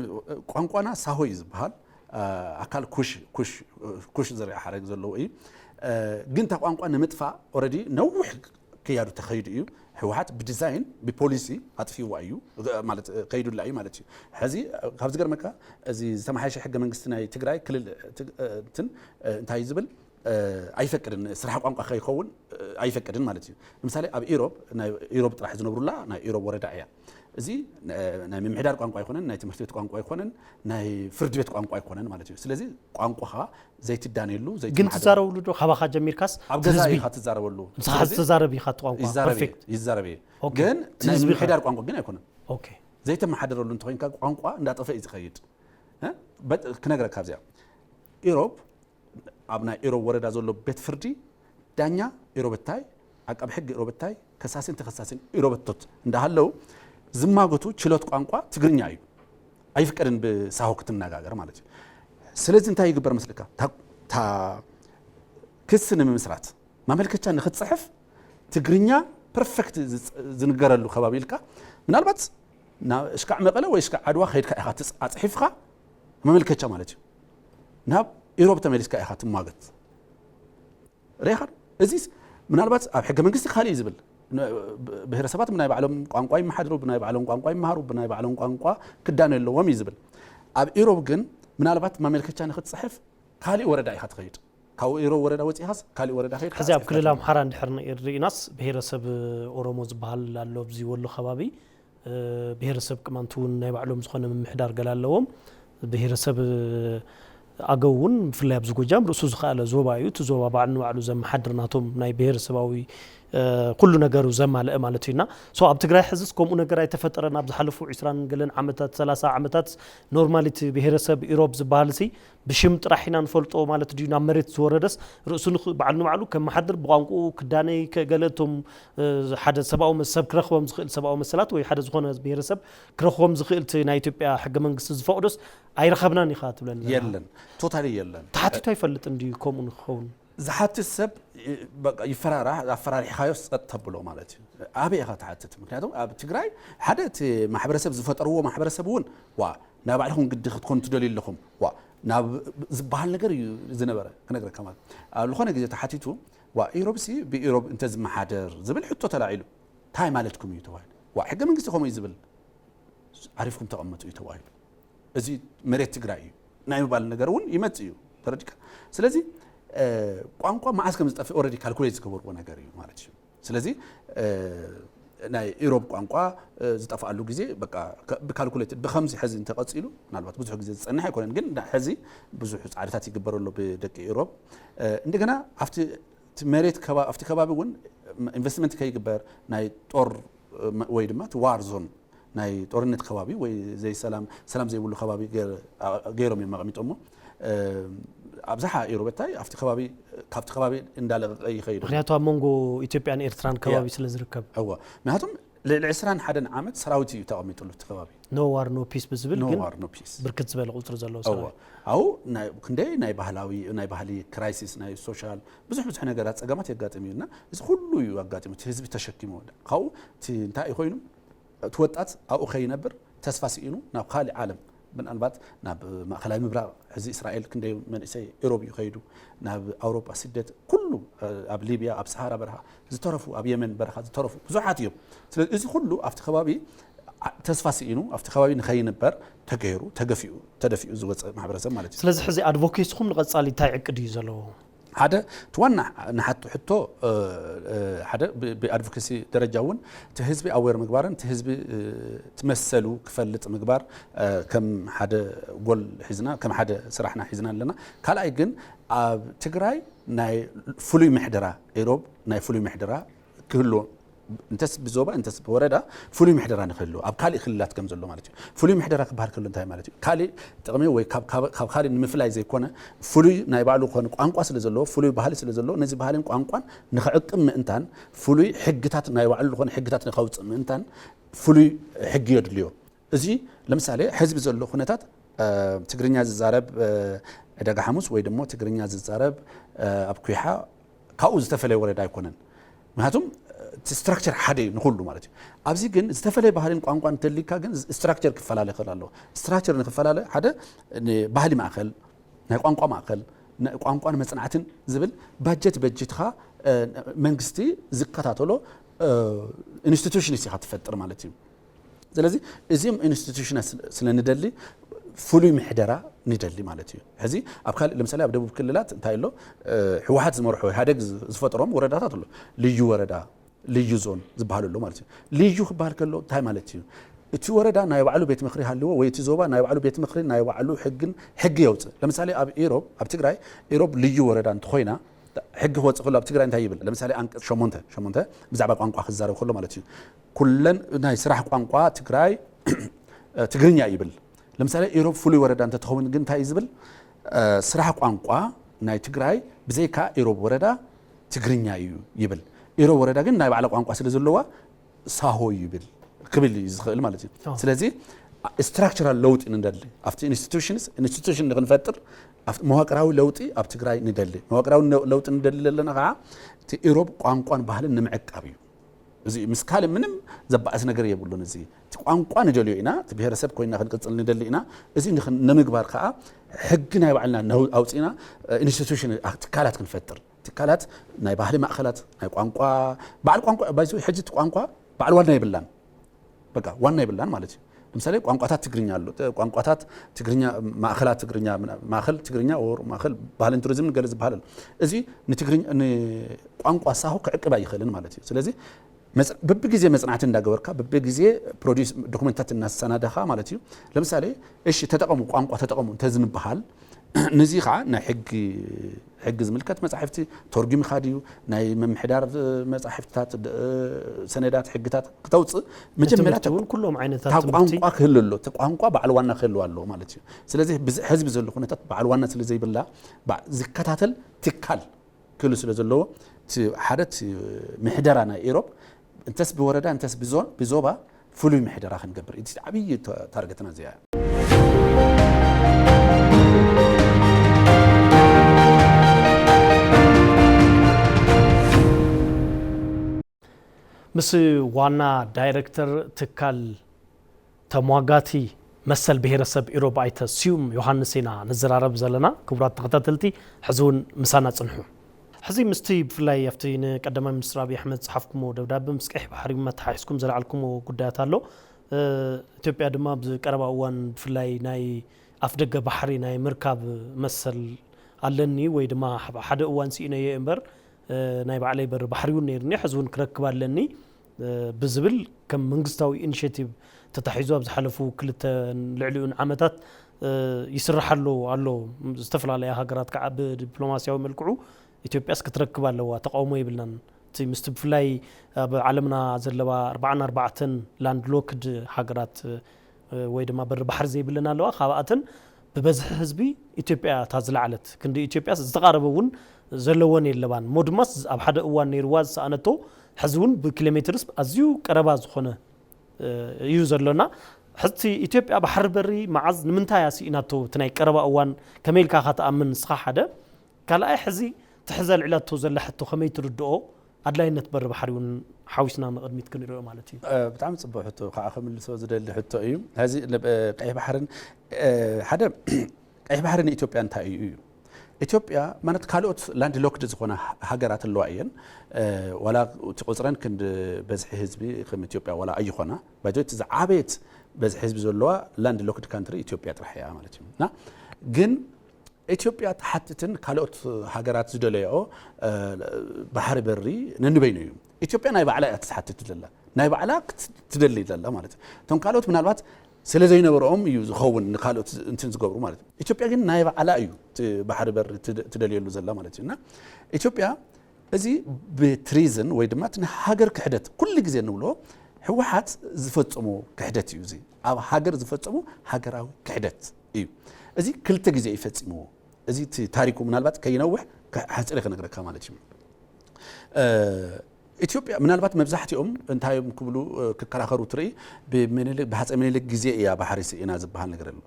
ቋንቋና ሳሆ እዩ ዝበሃል ኣካል ኩሽ ዘርኢ ሓረግ ዘለዎ እዩ ግን ታ ቋንቋ ንምጥፋእ ኦልሬዲ ነዊሕ ክያዱ ተኸይዱ እዩ ህወሓት ብዲዛይን ብፖሊሲ ኣጥፊዋ እዩ ማለት ከይዱላ እዩ ማለት እዩ ሕዚ ካብ ዝገርመካ እዚ ዝተማሓየሸ ሕገ መንግስቲ ናይ ትግራይ ክልል እንትን እንታይ ዝብል ኣይፈቅድን ስራሕ ቋንቋ ከይኸውን ኣይፈቅድን ማለት እዩ ለምሳሌ ኣብ ኢሮብ ናይ ኢሮብ ጥራሕ ዝነብሩላ ናይ ኢሮብ ወረዳ እያ እዚ ናይ ምምሕዳር ቋንቋ ይኮነን ናይ ትምህርቲ ቤት ቋንቋ ይኮነን ናይ ፍርድ ቤት ቋንቋ ይኮነን ማለት እዩ ስለዚ ቋንቋኻ ዘይትዳነየሉ ግን ትዛረብሉ ዶ ካባኻ ጀሚርካስ ኣብ ገዛ ኢኻ ትዛረበሉ ስለዚ ትዛረብ ኢኻ ቋንቋ ፐርፌክት ይዛረብ ግን ናይ ምምሕዳር ቋንቋ ግን ኣይኮነን ኦኬ ዘይተመሓደረሉ እንተኮይንካ ቋንቋ እንዳጠፈ እዩ ዝኸይድ ክነግረካ ካብዚያ ኢሮብ ኣብ ናይ ኢሮብ ወረዳ ዘሎ ቤት ፍርዲ ዳኛ ኢሮበታይ ዓቃቢ ሕጊ ኢሮበታይ ከሳሲን ተኸሳሲን ኢሮበቶት እንዳሃለው ዝማገቱ ችሎት ቋንቋ ትግርኛ እዩ ኣይፍቀድን ብሳሆ ክትነጋገር ማለት እዩ ስለዚ እንታይ ይግበር መስልካ ታ ክስ ንምስራት ማመልከቻ ንኽትጽሕፍ ትግርኛ ፐርፌክት ዝንገረሉ ከባቢ ኢልካ ምናልባት እሽካዕ መቐለ ወይ እሽካዕ ዓድዋ ኸይድካ ኢኻ ኣጽሒፍካ ማመልከቻ ማለት እዩ ናብ ኢሮብ ተመሊስካ ኢኻ ትሟገት ሬኻ እዚ ምናልባት ኣብ ሕገ መንግስቲ ካልእ ዝብል ብሄረሰባት ብናይ ባዕሎም ቋንቋ ይመሓድሩ ብናይ ባዕሎም ቋንቋ ይመሃሩ ብናይ ባዕሎም ቋንቋ ክዳን ኣለዎም እዩ ዝብል ኣብ ኢሮብ ግን ምናልባት ማመልከቻ ንኽትጽሕፍ ካልእ ወረዳ ኢኻ ትኸይድ ካብ ኢሮብ ወረዳ ወፂኻስ ካልእ ወረዳ ኸይድ ሕዚ ኣብ ክልል ኣምሓራ እንድሕር ርኢናስ ብሄረሰብ ኦሮሞ ዝበሃል ኣሎ ኣብዚ ወሎ ከባቢ ብሄረሰብ ቅማንት እውን ናይ ባዕሎም ዝኾነ ምምሕዳር ገለ ኣለዎም ብሄረሰብ ኣገው እውን ብፍላይ ኣብዚ ጎጃም ርእሱ ዝኸኣለ ዞባ እዩ እቲ ዞባ ባዕሉ ንባዕሉ ዘመሓድር ናቶም ናይ ብሄረሰባዊ ኩሉ ነገሩ ዘማልአ ማለት እዩና ሶ ኣብ ትግራይ ሕዝስ ከምኡ ነገር ኣይተፈጠረን ኣብ ዝሓለፉ 20 ገለን ዓመታት 30 ዓመታት ኖርማሊቲ ብሄረሰብ ኢሮብ ዝበሃል ሲ ብሽም ጥራሕ ኢና ንፈልጦ ማለት ድዩ ናብ መሬት ዝወረደስ ርእሱ ባዕሉ ንባዕሉ ከም መሓድር ብቋንቋኡ ክዳነይ ከገለቶም ሓደ ሰብኣዊ መሰብ ክረኽቦም ዝኽእል ሰብኣዊ መሰላት ወይ ሓደ ዝኾነ ብሄረሰብ ክረኽቦም ዝኽእል ናይ ኢትዮጵያ ሕገ መንግስቲ ዝፈቅዶስ ኣይረኸብናን ኢኻ ትብለኒ የለን ቶታሊ የለን ተሓቲቱ ኣይፈልጥን ድዩ ከምኡ ንክኸውን ዝሓትት ሰብ ይፈራራ ኣፈራሪሕካዮ ፀጥ ተብሎ ማለት እዩ ኣበይ ኢኻ ትሓትት ምክንያቱም ኣብ ትግራይ ሓደ እቲ ማሕበረሰብ ዝፈጠርዎ ማሕበረሰብ እውን ዋ ናብ ባዕልኩም ግዲ ክትኮኑ ትደልዩ ኣለኹም ዋ ናብ ዝበሃል ነገር እዩ ዝነበረ ክነግረካ ማለት ኣብ ዝኾነ ግዜ ተሓቲቱ ዋ ኢሮብሲ ብኢሮብ እንተ ዝመሓደር ዝብል ሕቶ ተላዒሉ እንታይ ማለትኩም እዩ ተባሂሉ ዋ ሕገ መንግስቲ ከምኡ ዝብል ዓሪፍኩም ተቐመጡ እዩ ተባሂሉ እዚ መሬት ትግራይ እዩ ናይ ምባል ነገር እውን ይመጽእ እዩ ተረዲካ ስለዚ ቋንቋ ማዓስ ከም ዝጠፍእ ኦልሬዲ ካልኩሌት ዝገበርዎ ነገር እዩ ማለት እዩ ስለዚ ናይ ኢሮብ ቋንቋ ዝጠፍኣሉ ግዜ በቃ ብካልኩሌት ብኸምዚ ሕዚ እንተቐፂሉ ምናልባት ብዙሕ ግዜ ዝጸንሕ ኣይኮነን ግን ሕዚ ብዙሕ ጻዕርታት ይግበረሉ ብደቂ ኢሮብ እንደገና ኣብቲ መሬት ኣብቲ ከባቢ እውን ኢንቨስትመንት ከይግበር ናይ ጦር ወይ ድማ ዋር ዞን ናይ ጦርነት ከባቢ ወይ ዘይ ሰላም ዘይብሉ ከባቢ ገይሮም እዮም መቐሚጦሞ ኣብዛሓ ኢሮበታይ ኣብቲ ከባቢ ካብቲ ከባቢ እንዳለቐቀ ይኸይዱ ምክንያቱ ኣብ መንጎ ኢትዮጵያን ኤርትራን ከባቢ ስለ ዝርከብ እዋ ምክንያቱም ልዕሊ 21 ዓመት ሰራዊት እዩ ተቐሚጡሉ እቲ ከባቢ ኖ ዋር ኖ ፒስ ብዝብል ግን ብርክት ዝበለ ቁፅሪ ዘለዎ ሰራዊት ኣው ክንደይ ናይ ባህሊ ክራይሲስ ናይ ሶሻል ብዙሕ ነገራት ፀገማት የጋጥም እዩና እዚ ኩሉ እዩ ኣጋጢሙ እቲ ህዝቢ ተሸኪሙ ካብኡ እቲ እንታይ ኮይኑ እቲ ወጣት ኣብኡ ከይነብር ተስፋ ሲኢኑ ናብ ካልእ ዓለም ምናልባት ናብ ማእኸላይ ምብራቕ ሕዚ እስራኤል ክንደይ መንእሰይ ኢሮብ ይኸይዱ ናብ ኣውሮፓ ስደት ኩሉ ኣብ ሊብያ ኣብ ሰሃራ በረኻ ዝተረፉ ኣብ የመን በረኻ ዝተረፉ ብዙሓት እዮም ስለዚ እዚ ኩሉ ኣብቲ ከባቢ ተስፋ ሲኢኑ ኣብቲ ከባቢ ንኸይንበር ተገይሩ ተደፊኡ ዝወፅእ ማሕበረሰብ ማለት እዩ ስለዚ ሕዚ ኣድቮኬትኩም ንቐጻሊ እንታይ ዕቅድ እዩ ዘለዎ ሓደ ትዋና ንሓቱ ሕቶ ሓደ ብኣድቮኬሲ ደረጃ እውን እቲ ህዝቢ ኣዌር ምግባርን እቲ ህዝቢ ትመሰሉ ክፈልጥ ምግባር ከም ሓደ ጎል ሒዝና ከም ሓደ ስራሕና ሒዝና ኣለና ካልኣይ ግን ኣብ ትግራይ ናይ ፍሉይ ምሕደራ ኢሮብ ናይ ፍሉይ ምሕደራ ክህልዎ እንተስ ብዞባ እንተስ ብወረዳ ፍሉይ ምሕደራ ንክህሉ ኣብ ካልእ ክልላት ከም ዘሎ ማለት እዩ ፍሉይ ምሕደራ ክበሃል ከሎ እንታይ ማለት እዩ ካልእ ጥቕሚ ወይ ካብ ካልእ ንምፍላይ ዘይኮነ ፍሉይ ናይ ባዕሉ ኮነ ቋንቋ ስለ ዘለዎ ፍሉይ ባህሊ ስለ ዘለዎ ነዚ ባህልን ቋንቋን ንኽዕቅም ምእንታን ፍሉይ ሕግታት ናይ ባዕሉ ዝኾነ ሕግታት ንኸውፅእ ምእንታን ፍሉይ ሕጊ የድልዮ እዚ ለምሳሌ ሕዝቢ ዘሎ ኩነታት ትግርኛ ዝዛረብ ዕዳጋ ሓሙስ ወይ ድማ ትግርኛ ዝዛረብ ኣብ ኩሓ ካብኡ ዝተፈለየ ወረዳ ኣይኮነን ምክንያቱም ስትራክቸር ሓደ ንኩሉ ማለት እዩ ኣብዚ ግን ዝተፈለየ ባህልን ቋንቋን እንተሊካ ግን ስትራክቸር ክፈላለ ይኽእል ኣሎ ስትራክቸር ንክፈላለ ሓደ ባህሊ ማእኸል ናይ ቋንቋ ማእኸል ቋንቋን መጽናዕትን ዝብል ባጀት በጅትኻ መንግስቲ ዝከታተሎ ኢንስቲትዩሽን ኢኻ ትፈጥር ማለት እዩ ስለዚ እዚኦም ኢንስቲትዩሽን ስለንደሊ ፍሉይ ምሕደራ ንደሊ ማለት እዩ ሕዚ ኣብ ካልእ ለምሳሌ ኣብ ደቡብ ክልላት እንታይ ኣሎ ሕወሓት ዝመርሖ ኢህደግ ዝፈጥሮም ወረዳታት ኣሎ ልዩ ወረዳ ልዩ ዞን ዝበሃሉ ኣሎ ማለት እዩ ልዩ ክበሃል ከሎ እንታይ ማለት እዩ እቲ ወረዳ ናይ ባዕሉ ቤት ምክሪ ሃልዎ ወይ እቲ ዞባ ናይ ባዕሉ ቤት ምክሪ ናይ ባዕሉ ሕጊ የውፅእ ለምሳሌ ኣብ ኢሮብ ኣብ ትግራይ ኢሮብ ልዩ ወረዳ እንትኾይና ሕጊ ክወፅእ ከሎ ኣብ ትግራይ እንታይ ይብል ለምሳሌ አንቀጽ 8 ብዛዕባ ቋንቋ ክዛረብ ከሎ ማለት እዩ ኩለን ናይ ስራሕ ቋንቋ ትግራይ ትግርኛ ይብል ለምሳሌ ኢሮብ ፍሉይ ወረዳ እንተትኸውን ግን እንታይ ዝብል ስራሕ ቋንቋ ናይ ትግራይ ብዘይካ ኢሮብ ወረዳ ትግርኛ እዩ ይብል ኢሮብ ወረዳ ግን ናይ ባዕላ ቋንቋ ስለ ዘለዋ ሳሆ ይብል ክብል ይዝኽእል ማለት እዩ ስለዚ ስትራክቸራል ለውጢ እንደሊ ኣብቲ ኢንስቲትዩሽን ንክንፈጥር መዋቅራዊ ለውጢ ኣብ ትግራይ ንደሊ መዋቅራዊ ለውጢ ንደሊ ለና ከዓ እቲ ኢሮብ ቋንቋን ባህልን ንምዕቃብ እዩ እዚ ምስካል ምንም ዘባእስ ነገር የብሉን እዚ እቲ ቋንቋ ንደልዮ ኢና እቲ ብሄረሰብ ኮይና ክንቅጽል ንደሊ ኢና እዚ ንምግባር ከዓ ሕጊ ናይ ባዕልና ኣውፂና ኢንስቲትዩሽን ትካላት ክንፈጥር ትካላት ናይ ባህሊ ማእኸላት ናይ ቋንቋ በዓል ቋንቋ ባይዞ ሕጂ ቋንቋ በዓል ዋና ይብላን በቃ ዋና ይብላን ማለት እዩ ለምሳሌ ቋንቋታት ትግርኛ አሉ ቋንቋታት ትግርኛ ማእኸላት ትግርኛ ማእኸል ትግርኛ ኦር ማእኸል ባህልን ቱሪዝምን ገለ ዝበሃል እዚ ንትግርኛ ቋንቋ ሳሁ ክዕቅባ ይኽእልን ማለት እዩ ስለዚ በብግዜ መጽናዕት እንዳገበርካ በብግዜ ፕሮዲዩስ ዶክመንታት እናሰናዳኻ ማለት እዩ ለምሳሌ እሺ ተጠቀሙ ቋንቋ ተጠቀሙ እንተዝንበሃል ነዚ ከዓ ናይ ሕጊ ዝምልከት መጻሕፍቲ ተርጉም ካድዩ ናይ መምሕዳር መጻሕፍትታት ሰነዳት ሕግታት ክተውፅእ መጀመርያ ተውን ኩሎም ዓይነታት ቋንቋ ክህልሎ ቋንቋ በዓል ዋና ክህልዎ ኣለዎ ማለት እዩ ስለዚ ህዝቢ ዘሎ ኩነታት በዓል ዋና ስለ ዘይብላ ዝከታተል ትካል ክህሉ ስለ ዘለዎ ሓደ ምሕደራ ናይ ኢሮብ እንተስ ብወረዳ እንተስ ብዞባ ፍሉይ ምሕደራ ክንገብር እቲ ዓብይ ታርጌትና እዚያ ምስ ዋና ዳይሬክተር ትካል ተሟጋቲ መሰል ብሄረሰብ ኢሮብ ኣይተ ስዩም ዮሃንስ ኢና ንዘራረብ ዘለና ክቡራት ተኸታተልቲ ሕዝውን ምሳና ጽንሑ ሕዚ ምስቲ ብፍላይ ኣብቲ ንቀዳማይ ሚኒስትር ኣብይ ኣሕመድ ጽሓፍኩሞ ደብዳቤ ምስ ቀይሕ ባሕሪ መተሓሒዝኩም ዘለዓልኩሞ ጉዳያት ኣሎ ኢትዮጵያ ድማ ብቀረባ እዋን ብፍላይ ናይ ኣፍደገ ባሕሪ ናይ ምርካብ መሰል ኣለኒ ወይ ድማ ሓደ እዋን ሲኢነየ እምበር ናይ ባዕለይ በር ባሕሪውን ነይርኒ ሕዝውን ክረክብ ኣለኒ ብዝብል ከም መንግስታዊ ኢኒሼቲቭ ተታሒዙ ኣብ ዝሓለፉ ክልተ ልዕሊኡን ዓመታት ይስራሓሉ ኣሎ ዝተፈላለዩ ሃገራት ከዓ ብዲፕሎማሲያዊ መልክዑ ኢትዮጵያስ ክትረክብ ኣለዋ ተቃውሞ ይብልናን እቲ ምስቲ ብፍላይ ኣብ ዓለምና ዘለዋ 44 ላንድ ሎክድ ሃገራት ወይ ድማ በር ባሕሪ ዘይብልና ኣለዋ ካብኣተን ብበዝሒ ህዝቢ ኢትዮጵያ ታዝለዓለት ክንዲ ኢትዮጵያስ ዝተቃረበውን ዘለወን የለባን ሞድማስ ኣብ ሓደ እዋን ነይርዋ ዝሰኣነቶ ሕዝውን ብኪሎሜትርስ ኣዝዩ ቀረባ ዝኾነ እዩ ዘሎና ሕዚ ኢትዮጵያ ባሕሪ በሪ መዓዝ ንምንታይ ያሲኢናቶ እቲ ናይ ቀረባ እዋን ከመይልካ ከተኣምን ንስኻ ሓደ ካልኣይ ሕዚ ትሕዘል ዕላቶ ዘላ ሕቶ ከመይ ትርድኦ ኣድላይነት በር ባሕሪውን ሓዊስና ንቕድሚት ክንሪኦ ማለት እዩ ብጣዕሚ ጽቡቕ ሕቶ ከዓ ከምልሶ ዝደሊ ሕቶ እዩ ሕዚ ቀይሕ ባሕርን ሓደ ቀይሕ ባሕሪ ንኢትዮጵያ እንታይ እዩ ኢትዮጵያ ማለት ካልኦት ላንድ ሎክድ ዝኾነ ሃገራት ኣለዋ እየን ወላ እቲ ቁፅረን ክንዲ በዝሒ ህዝቢ ከም ኢትዮጵያ ወላ ኣይኾና ባይቶት ዝዓበየት በዝሒ ህዝቢ ዘለዋ ላንድ ሎክድ ካንትሪ ኢትዮጵያ ጥራሕ እያ ማለት እዩ እና ግን ኢትዮጵያ ተሓትትን ካልኦት ሃገራት ዝደለዮ ባሕሪ በሪ ነንበይኑ እዩ ኢትዮጵያ ናይ ባዕላ ተሓትት ዘላ ናይ ባዕላ ትደሊ ዘላ ማለት እዩ እቶም ካልኦት ምናልባት ስለ ዘይነበሮም እዩ ዝኸውን ንካልኦት እንትን ዝገብሩ ማለት እዩ ኢትዮጵያ ግን ናይ ባዕላ እዩ ባሕሪ በሪ ትደልየሉ ዘላ ማለት እዩ እና ኢትዮጵያ እዚ ብትሪዝን ወይ ድማ ሃገር ክሕደት ኩሉ ግዜ ንብሎ ህወሓት ዝፈጽሙ ክሕደት እዩ እዚ ኣብ ሃገር ዝፈጽሙ ሃገራዊ ክሕደት እዩ እዚ ክልተ ግዜ ይፈጽምዎ እዚ ታሪኩ ምናልባት ከይነውሕ ሓፂረ ክነግረካ ማለት እዩ ኢትዮጵያ ምናልባት መብዛሕትኦም እንታዮም ክብሉ ክከራኸሩ ትርኢ ብሃፀይ ምኒልክ ግዜ እያ ባሕሪ ስኢና ዝበሃል ነገር ኣሎ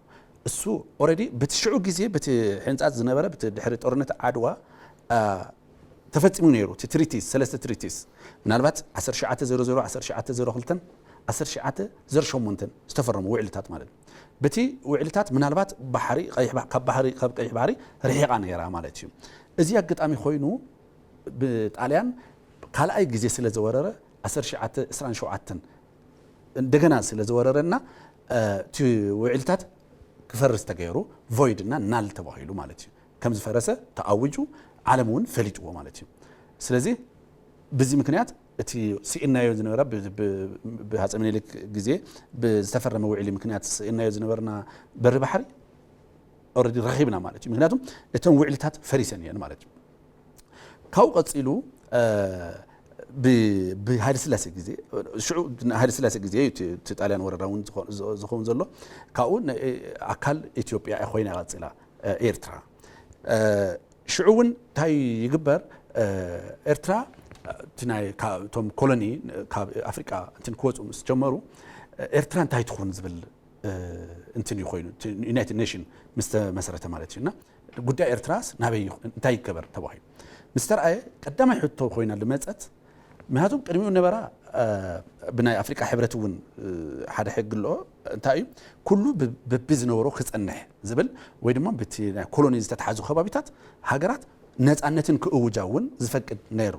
እሱ ኦልሬዲ በትሽዑ ግዜ በቲ ሕንፃት ዝነበረ በቲ ድሕሪ ጦርነት ዓድዋ ተፈጺሙ ነይሩ ትሪቲስ ሰለስተ ትሪቲስ ምናልባት 1900 1902 1908 ዝተፈረሙ ውዕልታት ማለት በቲ ውዕልታት ምናልባት ባሕሪ ካብ ቀይሕ ባሕሪ ርሒቓ ነይራ ማለት እዩ እዚ ኣጋጣሚ ኮይኑ ብጣልያን ካልኣይ ግዜ ስለ ዝወረረ 1927 እንደገና ስለ ዝወረረና እቲ ውዕልታት ክፈርስ ተገይሩ ቮይድና ናል ተባሂሉ ማለት እዩ ከም ዝፈረሰ ተኣውጁ ዓለም እውን ፈሊጥዎ ማለት እዩ ስለዚ በዚ ምክንያት እቲ ሲኢናዮ ዝነበረ ብሃፀይ ምኒልክ ግዜ ብዝተፈረመ ውዕሊ ምክንያት ሲኢናዮ ዝነበርና በሪ ባሕሪ ኦልሬዲ ረኺብና ማለት እዩ ምክንያቱም እቶም ውዕልታት ፈሪሰን እየን ማለት እዩ ካብኡ ቀፂሉ ብሃይለ ስላሴ ግዜ ሽዑ ሃይለ ስላሴ ግዜ ጣልያን ወረራ እውን ዝኸውን ዘሎ ካብኡ ኣካል ኢትዮጵያ ኮይና ቀፂላ ኤርትራ ሽዑ እውን እንታይ ይግበር ኤርትራ ትናይ ካብቶም ኮሎኒ ካብ ኣፍሪቃ እንትን ክወፁ ምስ ጀመሩ ኤርትራ እንታይ ትኹን ዝብል እንትን ይኮይኑ ዩናይትድ ኔሽን ምስ ተመሰረተ ማለት እዩና ጉዳይ ኤርትራስ ናበይ እንታይ ይገበር ተባሂሉ ምስ ተረኣየ ቀዳማይ ሕቶ ኮይና ልመፀት ምክንያቱም ቅድሚኡ ነበራ ብናይ ኣፍሪቃ ሕብረት እውን ሓደ ሕጊ ኣለዎ እንታይ እዩ ኩሉ ብዝነበሮ ክፀንሕ ዝብል ወይ ድማ በቲ ናይ ኮሎኒ ዝተተሓዙ ከባቢታት ሃገራት ነፃነትን ክእውጃ እውን ዝፈቅድ ነይሩ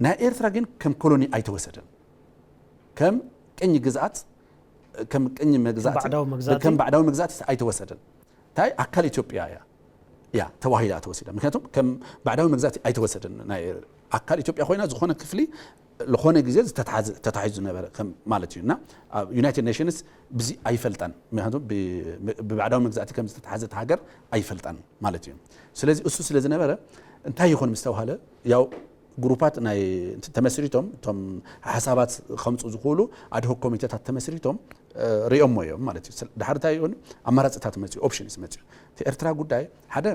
ናይ ኤርትራ ግን ከም ኮሎኒ ኣይተወሰደን ከም ቅኝ ግዝኣት ከም ቅኝ መግዛእቲ ከም ባዕዳዊ መግዛእቲ ኣይተወሰደን እንታይ ኣካል ኢትዮጵያ ያ ተዋሂዳ ተወሲዳ ምክንያቱም ከም ባዕዳዊ መግዛእቲ ኣይተወሰደን ናይ ኣካል ኢትዮጵያ ኮይና ዝኾነ ክፍሊ ለኾነ ግዜ ተታሒዙ ነበረ ማለት እዩና ዩናይትድ ኔሽንስ ብዚ ኣይፈልጣን ምክንያቱም ብባዕዳዊ መግዛእቲ ከም ዝተታሓዘት ሃገር ኣይፈልጣን ማለት እዩ ስለዚ እሱ ስለ ዝነበረ እንታይ ይኾን ምስ ተባሃለ ያው ግሩፓት ናይ ተመስሪቶም እቶም ሓሳባት ከምፁ ዝኽእሉ ኣድሆክ ኮሚቴታት ተመስሪቶም ሪኦሞ እዮም ማለት እዩ ድሓር እንታይ ይሆን ኣማራፅታት መፅኡ ኦፕሽንስ መፅኡ እቲ ኤርትራ ጉዳይ ሓደ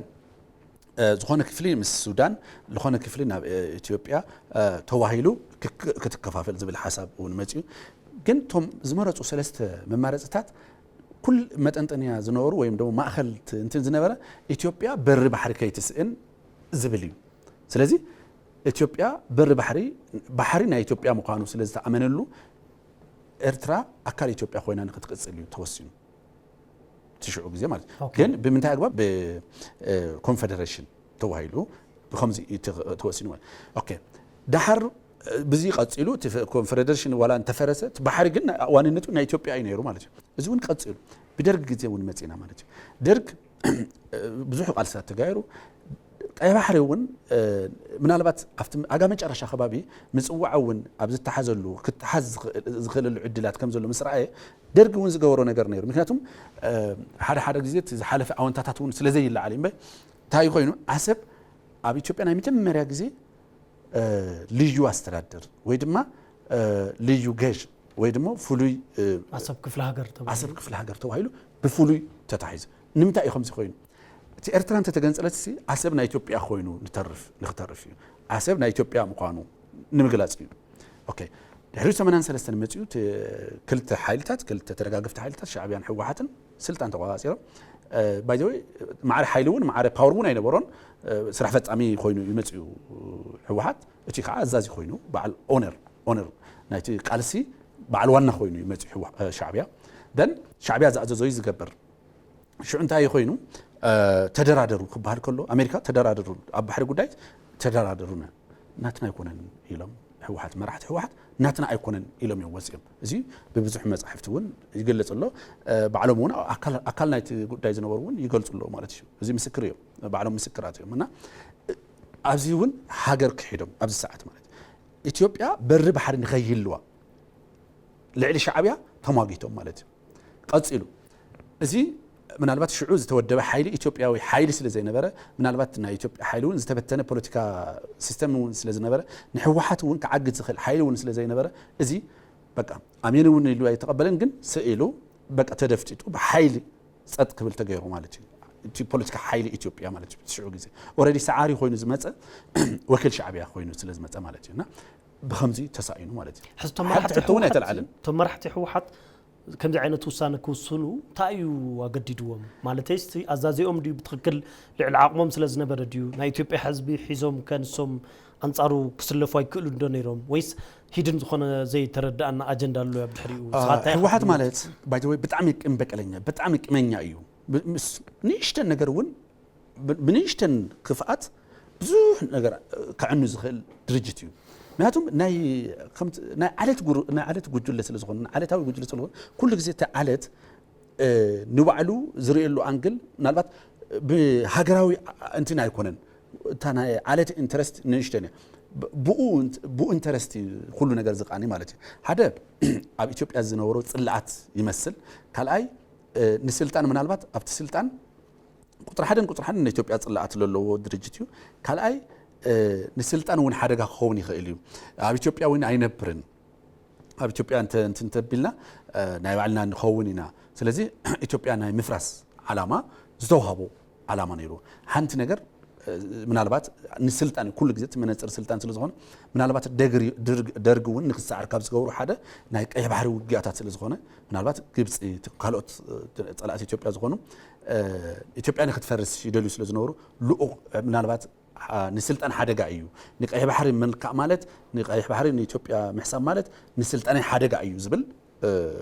ዝኾነ ክፍሊ ምስ ሱዳን ዝኾነ ክፍሊ ናብ ኢትዮጵያ ተዋሂሉ ክትከፋፈል ዝብል ሓሳብ እውን መፅኡ ግን ቶም ዝመረፁ ሰለስተ መማረፅታት ኩል መጠንጠንያ ዝነበሩ ወይም ደግሞ ማእኸል እንትን ዝነበረ ኢትዮጵያ በሪ ባሕሪ ከይትስእን ዝብል እዩ ስለዚ ኢትዮጵያ በሪ ባሕሪ ናይ ኢትዮጵያ ምዃኑ ስለ ዝተኣመነሉ ኤርትራ ኣካል ኢትዮጵያ ኮይና ንክትቅፅል እዩ ተወሲኑ ትሽዑ ግዜ ማለት ግን ብምንታይ ኣግባብ ብኮንፌደሬሽን ተዋሂሉ ብከምዚ ተወሲኑ ማለት ኦኬ ድሓር ብዚ ቀፂሉ ኮንፌደሬሽን ዋላ እንተፈረሰ ባሕሪ ግን ዋንነቱ ናይ ኢትዮጵያ እዩ ነይሩ ማለት እዩ እዚ እውን ቀፂሉ ብደርግ ግዜ እውን መፂና ማለት እዩ ደርግ ብዙሕ ቃልስታት ተጋይሩ ቀይ ባሕሪ እውን ምናልባት ኣብቲ ኣጋ መጨረሻ ከባቢ ምፅዋዕ እውን ኣብ ዝተሓዘሉ ክትሓዝ ዝኽእለሉ ዕድላት ከም ዘሎ ምስ ረኣየ ደርጊ እውን ዝገበሮ ነገር ነይሩ ምክንያቱም ሓደ ግዜ ዝሓለፈ ኣወንታታት እውን ስለ ዘይለዓል እምበይ እንታይ ኮይኑ ኣሰብ ኣብ ኢትዮጵያ ናይ መጀመርያ ግዜ ልዩ ኣስተዳደር ወይ ድማ ልዩ ገዥ ወይ ድማ ፍሉይ ኣሰብ ክፍለ ሃገር ተባሂሉ ብፍሉይ ተታሒዙ ንምንታይ እዩ ከምዚ ኮይኑ እቲ ኤርትራ እንተተገንፀለት ኣሰብ ናይ ኢትዮጵያ ኮይኑ ንክተርፍ እዩ ኣሰብ ናይ ኢትዮጵያ ምዃኑ ንምግላፅ እዩ ኦኬ ድሕሪ 83 መፅኡ ክልተ ሓይልታት ክልተ ተደጋገፍቲ ሓይልታት ሻዕብያን ሕወሓትን ስልጣን ተቆፃፂሮም ባይ ዘ ወይ ማዕረ ሓይሊ እውን ማዕረ ፓወር እውን ኣይነበሮን ስራሕ ፈጻሚ ኮይኑ ይመፅኡ ሕወሓት እቲ ከዓ ኣዛዚ ኮይኑ በዓል ኦነር ናይቲ ቃልሲ በዓል ዋና ኮይኑ ይመፅኡ ሻዕብያ ደን ሻዕብያ ዝኣዘዞ ዝገበር ሽዑ እንታይ ኮይኑ ተደራደሩ ክበሃል ከሎ ኣሜሪካ ተደራደሩ ኣብ ባሕሪ ጉዳይ ተደራደሩና ናትና ኣይኮነን ኢሎም ሕወሓት መራሕቲ ሕወሓት ናትና ኣይኮነን ኢሎም እዮም ወፂኦም እዚ ብብዙሕ መጻሕፍቲ እውን ይገልጽ ኣሎ ባዕሎም እውን ኣካል ናይቲ ጉዳይ ዝነበሩ እውን ይገልጹ ኣሎ ማለት እዩ እዚ ምስክር እዮም ባዕሎም ምስክራት እዮም እና ኣብዚ እውን ሃገር ክሒዶም ኣብዚ ሰዓት ማለት ኢትዮጵያ በሪ ባሕሪ ንኸይህልዋ ልዕሊ ሻዕብያ ተሟጊቶም ማለት እዩ ቀፂሉ እዚ ምናልባት ሽዑ ዝተወደበ ሓይሊ ኢትዮጵያዊ ሓይሊ ስለ ዘይነበረ ምናልባት ናይ ኢትዮጵያ ሓይሊ እውን ዝተበተነ ፖለቲካ ሲስተም እውን ስለ ዝነበረ ንሕወሓት እውን ክዓግድ ዝኽእል ሓይሊ እውን ስለ ዘይነበረ እዚ በቃ ኣሜን እውን ኢሉ ኣይተቐበለን ግን ስኢሉ በቃ ተደፍጢጡ ብሓይሊ ፀጥ ክብል ተገይሩ ማለት እዩ እቲ ፖለቲካ ሓይሊ ኢትዮጵያ ማለት እዩ ሽዑ ግዜ ኦልሬዲ ሰዓሪ ኮይኑ ዝመፀ ወኪል ሻዕብያ ኮይኑ ስለ ዝመፀ ማለት እዩና ብከምዚ ተሳኢኑ ማለት እዩ ሕዝቶም መራሕቲ ሕወሓት ከምዚ ዓይነት ውሳነ ክውስኑ እንታይ እዩ ኣገዲድዎም ማለትስ ኣዛዚኦም ድዩ ብትክክል ልዕሊ ዓቕሞም ስለ ዝነበረ ድዩ ናይ ኢትዮጵያ ህዝቢ ሒዞም ከንሶም ኣንጻሩ ክስለፉ ኣይክእሉ ዶ ነይሮም ወይስ ሂድን ዝኾነ ዘይተረዳእና ኣጀንዳ ኣሎ ኣብ ድሕሪኡ ሕወሓት ማለት ባይ ዘ ወይ ብጣዕሚ ቅንበቀለኛ ብጣዕሚ ቅመኛ እዩ ንእሽተን ነገር እውን ብንእሽተን ክፍኣት ብዙሕ ነገር ክዕኑ ዝኽእል ድርጅት እዩ ምክንያቱም ናይ ዓለት ጉጅለ ስለ ዝኾነ ዓለታዊ ጉጅለ ስለ ዝኾነ ኩሉ ግዜ እቲ ዓለት ንባዕሉ ዝርእየሉ ኣንግል ምናልባት ብሃገራዊ እንትን ኣይኮነን እታ ናይ ዓለት ኢንተረስት ንእሽተን እያ ብኡ ኢንተረስቲ ኩሉ ነገር ዝቃኒ ማለት እዩ ሓደ ኣብ ኢትዮጵያ ዝነበሩ ጽላዓት ይመስል ካልኣይ ንስልጣን ምናልባት ኣብቲ ስልጣን ቁጥር ሓደን ንኢትዮጵያ ጽላዓት ዘለዎ ድርጅት እዩ ካልኣይ ንስልጣን እውን ሓደጋ ክኸውን ይኽእል እዩ ኣብ ኢትዮጵያ እውን ኣይነብርን ኣብ ኢትዮጵያ እንተቢልና ናይ ባዕልና ንኸውን ኢና ስለዚ ኢትዮጵያ ናይ ምፍራስ ዓላማ ዝተውሃቦ ዓላማ ነይሩ ሓንቲ ነገር ምናልባት ንስልጣን ኩሉ ግዜ መነጽር ስልጣን ስለ ዝኾነ ምናልባት ደርግ እውን ንክሳዓር ካብ ዝገብሩ ሓደ ናይ ቀይ ባህሪ ውግያታት ስለ ዝኾነ ምናልባት ግብጽ ካልኦት ጸላእት ኢትዮጵያ ዝኾኑ ኢትዮጵያ ንክትፈርስ ይደልዩ ስለ ዝነበሩ ልኡቕ ምናልባት ንስልጣን ሓደጋ እዩ ንቀይ ባህሪ መልክዕ ማለት ንቀይ ባህሪ ንኢትዮጵያ ምሕሳብ ማለት ንስልጣን ሓደጋ እዩ ዝብል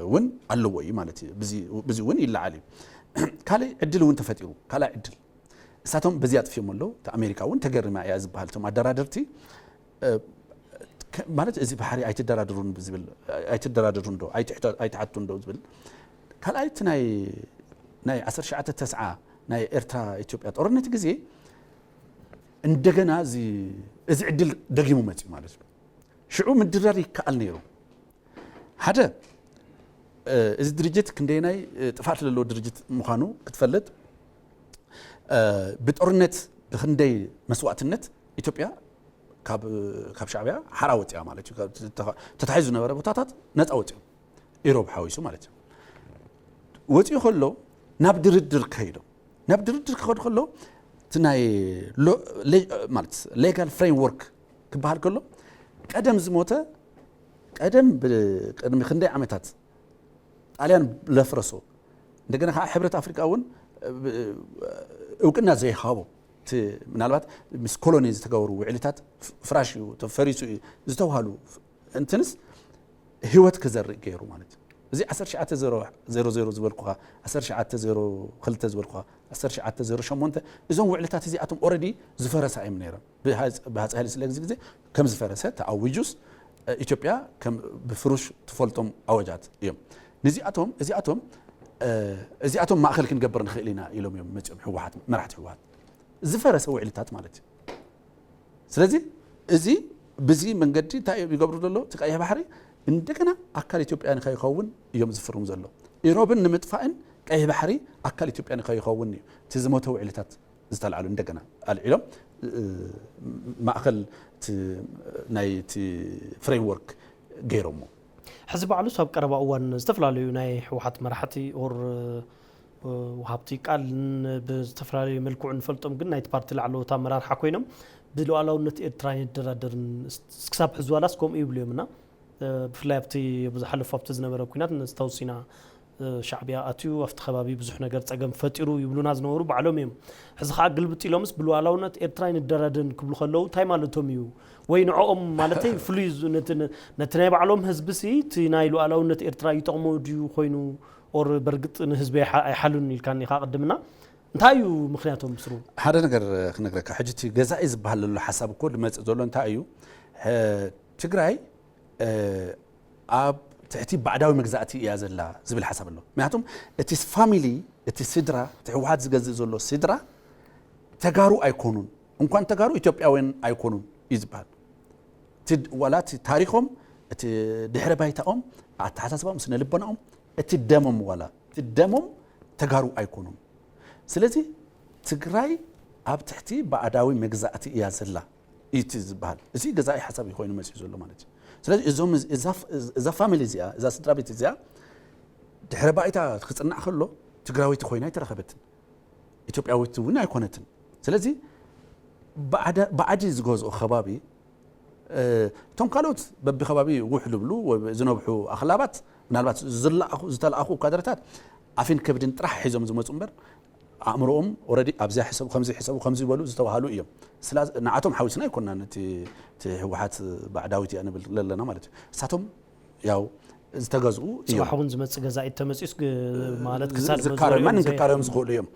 እውን ኣለዎ እዩ ማለት እዩ ብዚ እውን ይለዓል እዩ ካልእ ዕድል እውን ተፈጢሩ ካልእ ዕድል እሳቶም በዚያ ጥፊዮም ኣለዉ ኣሜሪካ እውን ተገሪማ እያ ዝበሃል ቶም ኣደራደርቲ ማለት እዚ ባህሪ ኣይትደራደሩን ዝብል ኣይትደራደሩን ዶ ኣይትሓቱን ዶ ዝብል ካልኣይ እቲ ናይ 1990 ናይ ኤርትራ ኢትዮጵያ ጦርነት ግዜ እንደገና እዚ ዕድል ደጊሙ መጽኡ ማለት እዩ ሽዑ ምድራር ይከኣል ነይሩ ሓደ እዚ ድርጅት ክንደይናይ ጥፋት ዘለዎ ድርጅት ምዃኑ ክትፈልጥ ብጦርነት ብክንደይ መስዋዕትነት ኢትዮጵያ ካብ ሻዕብያ ሓራ ወፅያ ማለት እዩ ተታሒዙ ነበረ ቦታታት ነፃ ወፅዩ ኢሮብ ሓዊሱ ማለት እዩ ወፅዩ ከሎ ናብ ድርድር ከይዶ ናብ ድርድር ክኸድ ከሎ እቲ ናይ ማለት ሌጋል ፍሬምወርክ ክበሃል ከሎ ቀደም ዝሞተ ቀደም ቅድሚ ክንደይ ዓመታት ጣልያን ለፍረሶ እንደገና ከዓ ሕብረት አፍሪካ እውን እውቅና ዘይሃቦ ምናልባት ምስ ኮሎኒ ዝተገበሩ ውዕልታት ፍራሽ ተፈሪሱ ዝተውሃሉ እንትንስ ህይወት ክዘርእ ገይሩ ማለት እዚ 1900 ዝበልኩኻ 1902 ዝበልኩኻ 1908 እዞም ውዕልታት እዚኣቶም ኦልሬዲ ዝፈረሳ እዮም ነይሮም ብሃፀይ ሃይለስላሴ ግዜ ከም ዝፈረሰ ተኣዊጁስ ኢትዮጵያ ከም ብፍሩሽ ትፈልጦም ኣወጃት እዮም እዚኣቶም ማእኸል ክንገብር ንኽእል ኢና ኢሎም እዮም መፅኦም ህወሓት መራሕቲ ህወሓት ዝፈረሰ ውዕልታት ማለት እዩ ስለዚ እዚ በዚ መንገዲ እንታይ ይገብሩ ዘሎ እቲ ቀይሕ ባሕሪ እንደገና ኣካል ኢትዮጵያ ንኸይኸውን እዮም ዝፍርሙ ዘሎ ኢሮብን ንምጥፋእን ቀይሕ ባሕሪ ኣካል ኢትዮጵያ ንኸይኸውን እዩ እቲ ዝሞተ ውዕልታት ዝተልዓሉ እንደገና ኣልዒሎም ማእኸል ናይቲ ፍሬምወርክ ገይሮሞ ሕዚ በዓሉ ኣብ ቀረባ እዋን ዝተፈላለዩ ናይ ህወሓት መራሕቲ ኦር ወሃብቲ ቃል ብዝተፈላለዩ መልክዑ ንፈልጦም ግን ናይቲ ፓርቲ ላዕለዎት ኣመራርሓ ኮይኖም ብሉዓላውነት ኤርትራ ይደራደርን ክሳብ ሕዚ ዋላስ ከምኡ ይብሉ እዮምና ብፍላይ ኣብቲ ብዝሓለፉ ኣብቲ ዝነበረ ኩናት ዝተወሲና ሻዕብያ ኣትዩ ኣብቲ ከባቢ ብዙሕ ነገር ፀገም ፈጢሩ ይብሉና ዝነበሩ ባዕሎም እዮም ሕዚ ከዓ ግልብጥ ኢሎምስ ብሉዓላውነት ኤርትራ ይደራደርን ክብሉ ከለዉ እንታይ ማለቶም እዩ ወይ ንዕኦም ማለተይ ፍሉይ ነቲ ናይ ባዕሎም ህዝቢ ሲ እቲ ናይ ሉዓላውነት ኤርትራ ይጠቕሞ ድዩ ኮይኑ ኦር በርግጥ ንህዝቢ ኣይሓሉን ኢልካኒ ኢኻ ቅድምና እንታይ እዩ ምክንያቶም ምስሩ ሓደ ነገር ክነግረካ ሕጂ እቲ ገዛኢ ዝበሃል ዘሎ ሓሳብ እኮ ልመፅእ ዘሎ እንታይ እዩ ትግራይ ኣብ ትሕቲ ባዕዳዊ መግዛእቲ እያ ዘላ ዝብል ሓሳብ ኣሎ ምክንያቱም እቲ ፋሚሊ እቲ ስድራ እቲ ህወሓት ዝገዝእ ዘሎ ስድራ ተጋሩ ኣይኮኑን እንኳን ተጋሩ ኢትዮጵያውያን ኣይኮኑን እዩ ዝበሃል ዋላ እቲ ታሪኾም እቲ ድሕረ ባይታኦም ኣተሓሳስቦም ስነ ልቦናኦም እቲ ደሞም ዋላ እቲ ደሞም ተጋሩ ኣይኮኑን ስለዚ ትግራይ ኣብ ትሕቲ ባዕዳዊ መግዛእቲ እያ ዘላ እቲ ዝበሃል እዚ ገዛኢ ሓሳብ ኮይኑ መፅኡ ዘሎ ማለት እዩ ስለዚ እዞም እዛ ፋሚሊ እዚኣ እዛ ስድራ ቤት እዚኣ ድሕረ ባይታ ክፅናዕ ከሎ ትግራዊት ኮይና ኣይተረኸበትን ኢትዮጵያዊት እውን ኣይኮነትን ስለዚ ባዕዲ ዝገዝኦ ከባቢ እቶም ካልኦት በቢኸባቢ ውሕ ልብሉ ዝነብሑ ኣኽላባት ምናልባት ዝተለኣኹ ካድረታት ኣፊን ከብድን ጥራሕ ሒዞም ዝመፁ እምበር ኣእምሮኦም ኦልሬዲ ኣብዚያ ሕሰቡ ከምዚ ይበሉ ዝተባሃሉ እዮም ንዓቶም ሓዊስና ኣይኮንናን እቲ ህወሓት ባዕዳዊት እያ ንብል ዘለና ማለት እዩ እሳቶም ያው ዝተገዝኡ እዮም ፅባሕ ዝመፅእ ገዛኢ ተመፂስ ማለት ማንን ክካረዮም ዝኽእሉ እዮም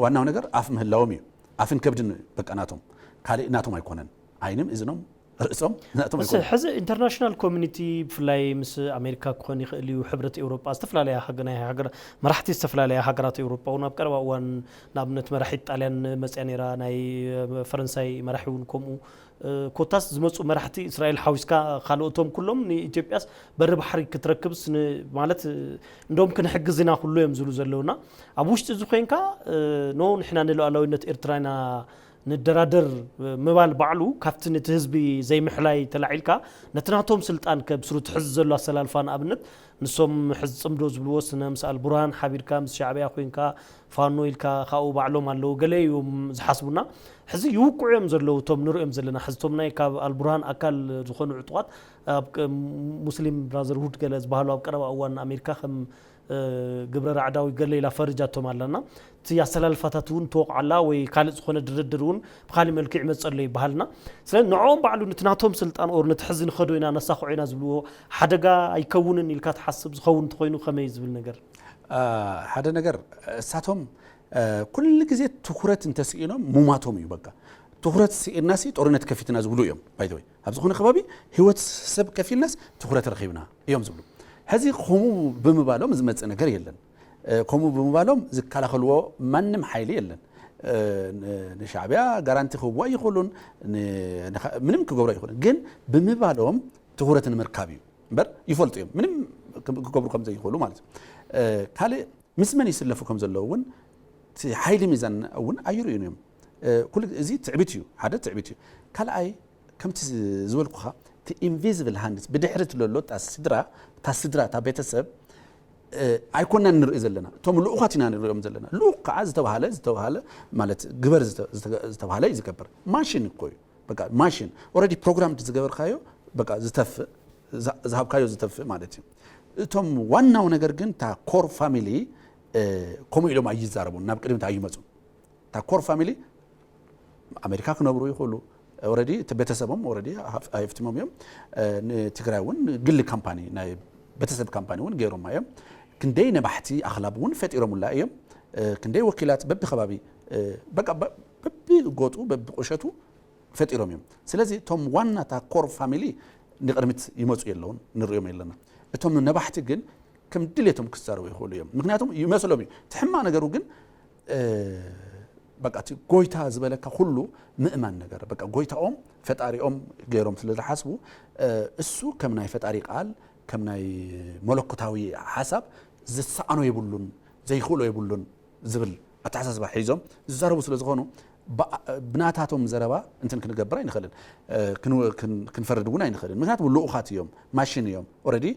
ዋናው ነገር ኣፍ ምህላዎም እዩ ኣፍን ከብድን በቃ ናቶም ካልእ ናቶም ኣይኮነን ዓይንም እዝኖም رئيسهم ناتهم بس حز انترناشنال كوميونيتي بفلاي مس امريكا كوني خليو حبرة اوروبا استفلاليا حقنا حقر مرحتي استفلاليا حقرات اوروبا ونابقرا وان نابنت مرحيت طاليان مصيانيرا ناي فرنساي مرحون كومو كوتاس زمصو مرحتي اسرائيل حويسكا خالوتهم كلهم ني ايثيوبياس بر بحري كتركبس مالت اندوم كنحجزنا كله يمزلو زلونا ابوشت زخينكا نو نحنا نلوالوينت ايرترانا ندرادر مبال بعلو كافتن تهزبي زي محلاي تلعيلكا نتناتهم سلطان كبسرو تحز زلو اسلالفان ابنت نسوم حز صمدو زبلوس نمسال برهان حبيركا مس شعبيا خوينكا فانو إلكا خاو بعلو مالو غليو زحسبونا حزي يوقعهم زلو توم نرئم زلنا حزتهم ناي كاب البرهان اكل زخونو عطوات مسلم برازر هود غلز بحالو ابقرب اوان امريكا خم قبر رعداوي قال لي لا فرجاتهم علنا تي اسلالفاتون توق على وي كالص خونه دردرون بخالي ملكع مصلي بحالنا سلا نعوم بعلو نتناتهم سلطان اور نتحزن خدوينا نساخوينا زبلو حدغا ايكونن الكا تحسب زخون تخوينو خمي زبل نجر حدا نجر ساتهم كل غزي تخرت انتسئينهم موماتهم يبقى تخرت الناس طورنت كفيتنا زبلو يوم باي ذا واي ابزخونه خبابي هيوت سب كفي الناس تخرت رخيبنا يوم زبلو هذه خمو بمبالهم زمص نجر يلن كومو بمبالهم زكالاخلو مانم حيلي يلن نشعبيا غارانتي خو يخلون منم كغبر يخلون ግን بمبالهم تخرتن مركابي بر يفلطيم منم كغبر كم زي يخلو ማለት ካለ مسمن يسلفو كم زلوون حيلي ميزان اون ايرينيوم كل ازي تعبيتيو حدا تعبيتيو كالاي كم تزولكوها تي انفيزبل هاندز بدحرت لولو تاسدرا تا بيتسب ايكوننا نرئ زلنا توم لوقاتنا نرئم زلنا لوق عز توهاله مالت غبر زتوهاله يزكبر ماشين كوي بقى ماشين اوريدي بروجرام تزغبر خايو بقى زتف زهاب كايو زتف مالتي توم واناو ነገር ግን ታ ኮር ፋሚሊ ኮሚሎ ማይዛረቡ እና በቅድም ታይመጹ ታ ኮር ፋሚሊ አሜሪካ ከነብሩ ይሁሉ ኦሬዲ ተበተሰበም ኦሬዲ አይፍትሞም ይም ትግራይውን ግል ካምፓኒ ናይ በተሰብ ካምፓኒውን ገይሮም አየም ክንደይ ነባሕቲ አኽላብውን ፈጢሮሙላ አየም ክንደይ ወኪላት በብ ከባቢ በቃ በብ ጎጡ በብ ቆሸቱ ፈጢሮም ይም ስለዚህ ቶም ዋና ታ ኮር ፋሚሊ ንቅድሚት ይመጹ የለውን ንርዮም የለና እቶም ነባሕቲ ግን ከም ድሌቶም ክሳረው ይሁሉ እዮም ምክንያቱም ይመስሎም ትሕማ ነገሩ ግን በቃ ጎይታ ዝበለካ ሁሉ ምእማን ነገር በቃ ጎይታኦም ፈጣሪኦም ገይሮም ስለዝሓስቡ እሱ ከም ናይ ፈጣሪ ቃል ከም ናይ መለኮታዊ ሓሳብ ዝሰአኖ ይብሉን ዘይኽእሎ ይብሉን ዝብል አታሓሳስባ ሒዞም ዝዛረቡ ስለዝኾኑ بناتاتهم زربا انتن كنغبر ينخلن كنفردون ينخلن مكنياتهم لؤخات يوم ماشين يوم اوريدي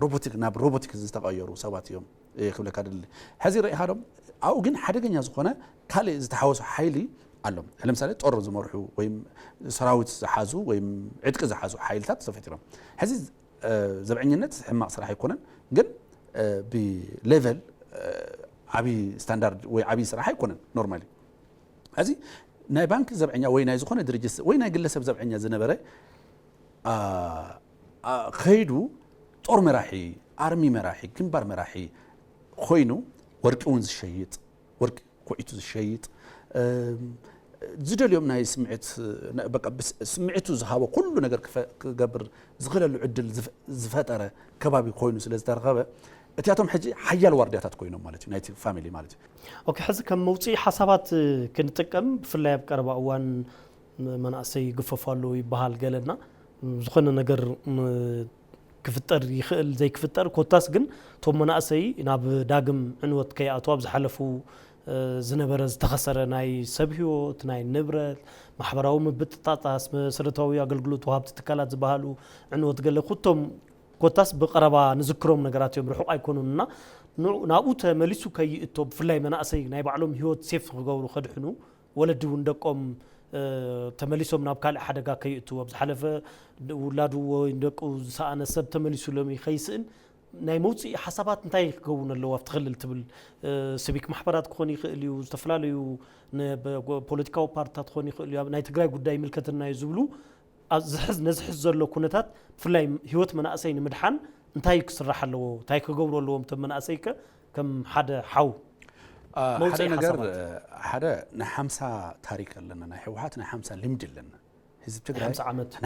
روبوتيك ناب روبوتيك زتقيروا سبات يوم يخبل كادل هذه راي هادم او ግን حدغኛ ዝኾነ ካለ ዝተሓወሱ ሓይሊ አሎም ለምሳሌ ጦር ዝመርሑ ወይም ሰራዊት ዝሓዙ ወይም ዕጥቂ ዝሓዙ ሓይልታት ተፈጥሮም هذه ዘብዕኝነት ሕማቅ ስራሕ አይኮነን ግን بليفل ዓቢ ስታንዳርድ ወይ ዓቢ ስራሕ አይኮነን ኖርማሊ هذه ناي بانك زبعنا وين ناي زخونه درجه وين ناي ግለሰብ زبعنا زنبره خيدو طور مراحي ارمي مراحي كنبار مراحي خوينو ورقون زشيط ورق كويتو زشيط زدل يوم ناي سمعت بقى سمعتو زهابو كل ነገር كغبر زغلل عدل زفطره كبابي خوينو ስለዝተረኸበ اتياتهم حجي حيال وردياتات كوينو مالتي نايتي فاميلي مالتي اوكي حز كم موصي حسابات كنتقم بفلاي بقرب اوان مناسي يغففالو يبحال قالنا زخونه ነገር كفتر يخل زي كفتر كوتاس ግን توم مناسي ناب داغم عنوت كياتو بزحلفو زنبره ዝተخسره ናይ ሰብህይወት ናይ ንብረት ማሕበራዊ ምብጥጣጣስ መሰረታዊ አገልግሎት ወሃብት ተካላት ዝባሃሉ عنوت ገለ ኩቶም كوتاس بقربا نذكرهم نغرات يوم رحق ايكونونا ناؤو تمليسو كيئتو بفلاي مناسي ناي بعلوم هيوت سيف غورو خدحنو ولدو ندقوم تمليسوم ناب كال حدغا كيئتو بزحلفه ولادو ندقو سانه سب تمليسو لمي خيسن ناي موصي حسابات انتي كون لو افتخلل تبل سبيك محبرات كوني خليو استفلاليو بوليتيكاو بارتات كوني خليو ناي تግራይ ጉዳይ ምልከትና ይዝብሉ زحز نزحز زلو كونتات فلاي هيوت مناسي مدحان انتاي كسرح له تاي كغبرو لهم تم مناسيك كم حدا حو حدا نجر حدا نحمسا تاريخ لنا نحوحاتنا حمسا لمد لنا ህዝብ ትግራይ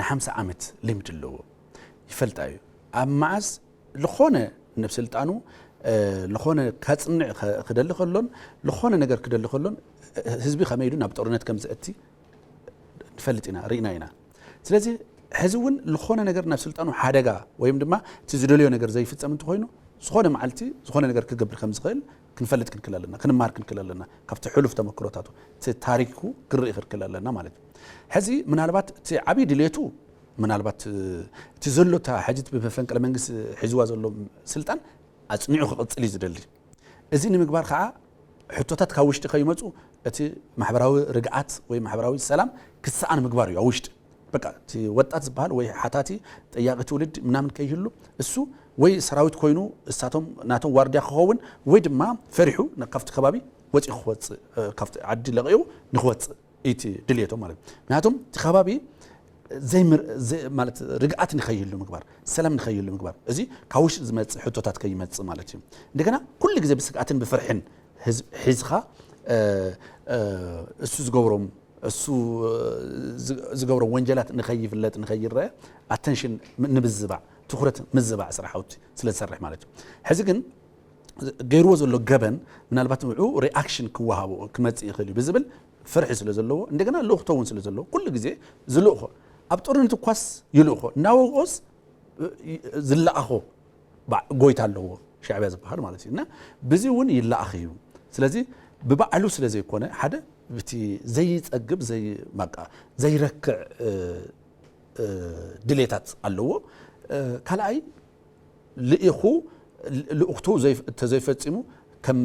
50 ዓመት ልምድ ኣለዎ ይፈልጣዩ ኣብ ማዓዝ ለኾነ ነብ ስልጣኑ ለኾነ ካጽንዕ ክደሊ ከሎን ለኾነ ነገር ክደሊ ከሎን ህዝቢ ከመይዱ ናብ ጦርነት ከም ዝእቲ ንፈልጥ ኢና ርኢና ኢና ስለዚ ህዝውን ለኾነ ነገር ናብ ስልጣኑ ሓደጋ ወይም ድማ እቲ ዝደልዮ ነገር ዘይፍጸም እንተኮይኑ ዝኾነ መዓልቲ ዝኾነ ነገር ክገብር ከም ዝኽእል ክንፈልጥ ክንክል ኣለና ክንማር ክንክል ኣለና ካብቲ ሕሉፍ ተመክሮታቱ እቲ ታሪኩ ክርኢ ክንክል ኣለና ማለት እዩ ሕዚ ምናልባት እቲ ዓብይ ድሌቱ ምናልባት እቲ ዘሎታ ሕጂት ብመፈንቅለ መንግስቲ ሒዝዋ ዘሎ ስልጣን ኣጽኒዑ ክቕጽል ዝደሊ እዚ ንምግባር ከዓ ሕቶታት ካብ ውሽጢ ከይመጹ እቲ ማሕበራዊ ርግዓት ወይ ማሕበራዊ ሰላም ክስኣን ምግባር እዩ ውሽጢ በቃ እቲ ወጣት ዝበሃል ወይ ሓታቲ ጠያቂ ትውልድ ምናምን ከይህሉ እሱ ወይ ሰራዊት ኮይኑ እሳቶም ናቶም ዋርድያ ክኸውን ወይ ድማ ፈሪሑ ካብቲ ከባቢ ወጪ ክወጽእ ካብቲ ዓዲ ለቕዩ ንኽወጽእ እቲ ድልየቶም ማለት ምክንያቱም እቲ ከባቢ ማለት ርግዓት ንኸይህሉ ምግባር ሰላም ንኸይህሉ ምግባር እዚ ካብ ውሽጢ ዝመጽእ ሕቶታት ከይመጽእ ማለት እዩ እንደገና ኩሉ ግዜ ብስግኣትን ብፍርሕን ሒዝኻ እሱ ዝገብሮም እሱ ዝገብሮም ወንጀላት ንኸይፍለጥ ንኸይረአ ኣተንሽን ንብዝባዕ ትኩረት ምዝባዕ ስራሕቲ ስለ ዝሰርሕ ማለት እዩ ሕዚ ግን ገይርዎ ዘሎ ገበን ምናልባት ንዑ ሪኣክሽን ክወሃቦ ክመጽእ ይኽእል እዩ ብዝብል ፍርሒ ስለ ዘለዎ እንደገና ልእኽቶውን ስለ ዘለዎ ኩሉ ግዜ ዝልእኾ ኣብ ጦርነት ኳስ ይልእኾ እናወቆስ ዝለኣኾ ጎይታ ኣለዎ ሻዕብያ ዝበሃል ማለት እዩ እና ብዚ እውን ይለኣኽ እዩ ስለዚ ብባዕሉ ስለ ዘይኮነ ሓደ ብቲ ዘይጸግብ ዘይረክዕ ድሌታት ኣለዎ ካልኣይ ልኢኹ ልእኽቱ ዘይፈጺሙ ከም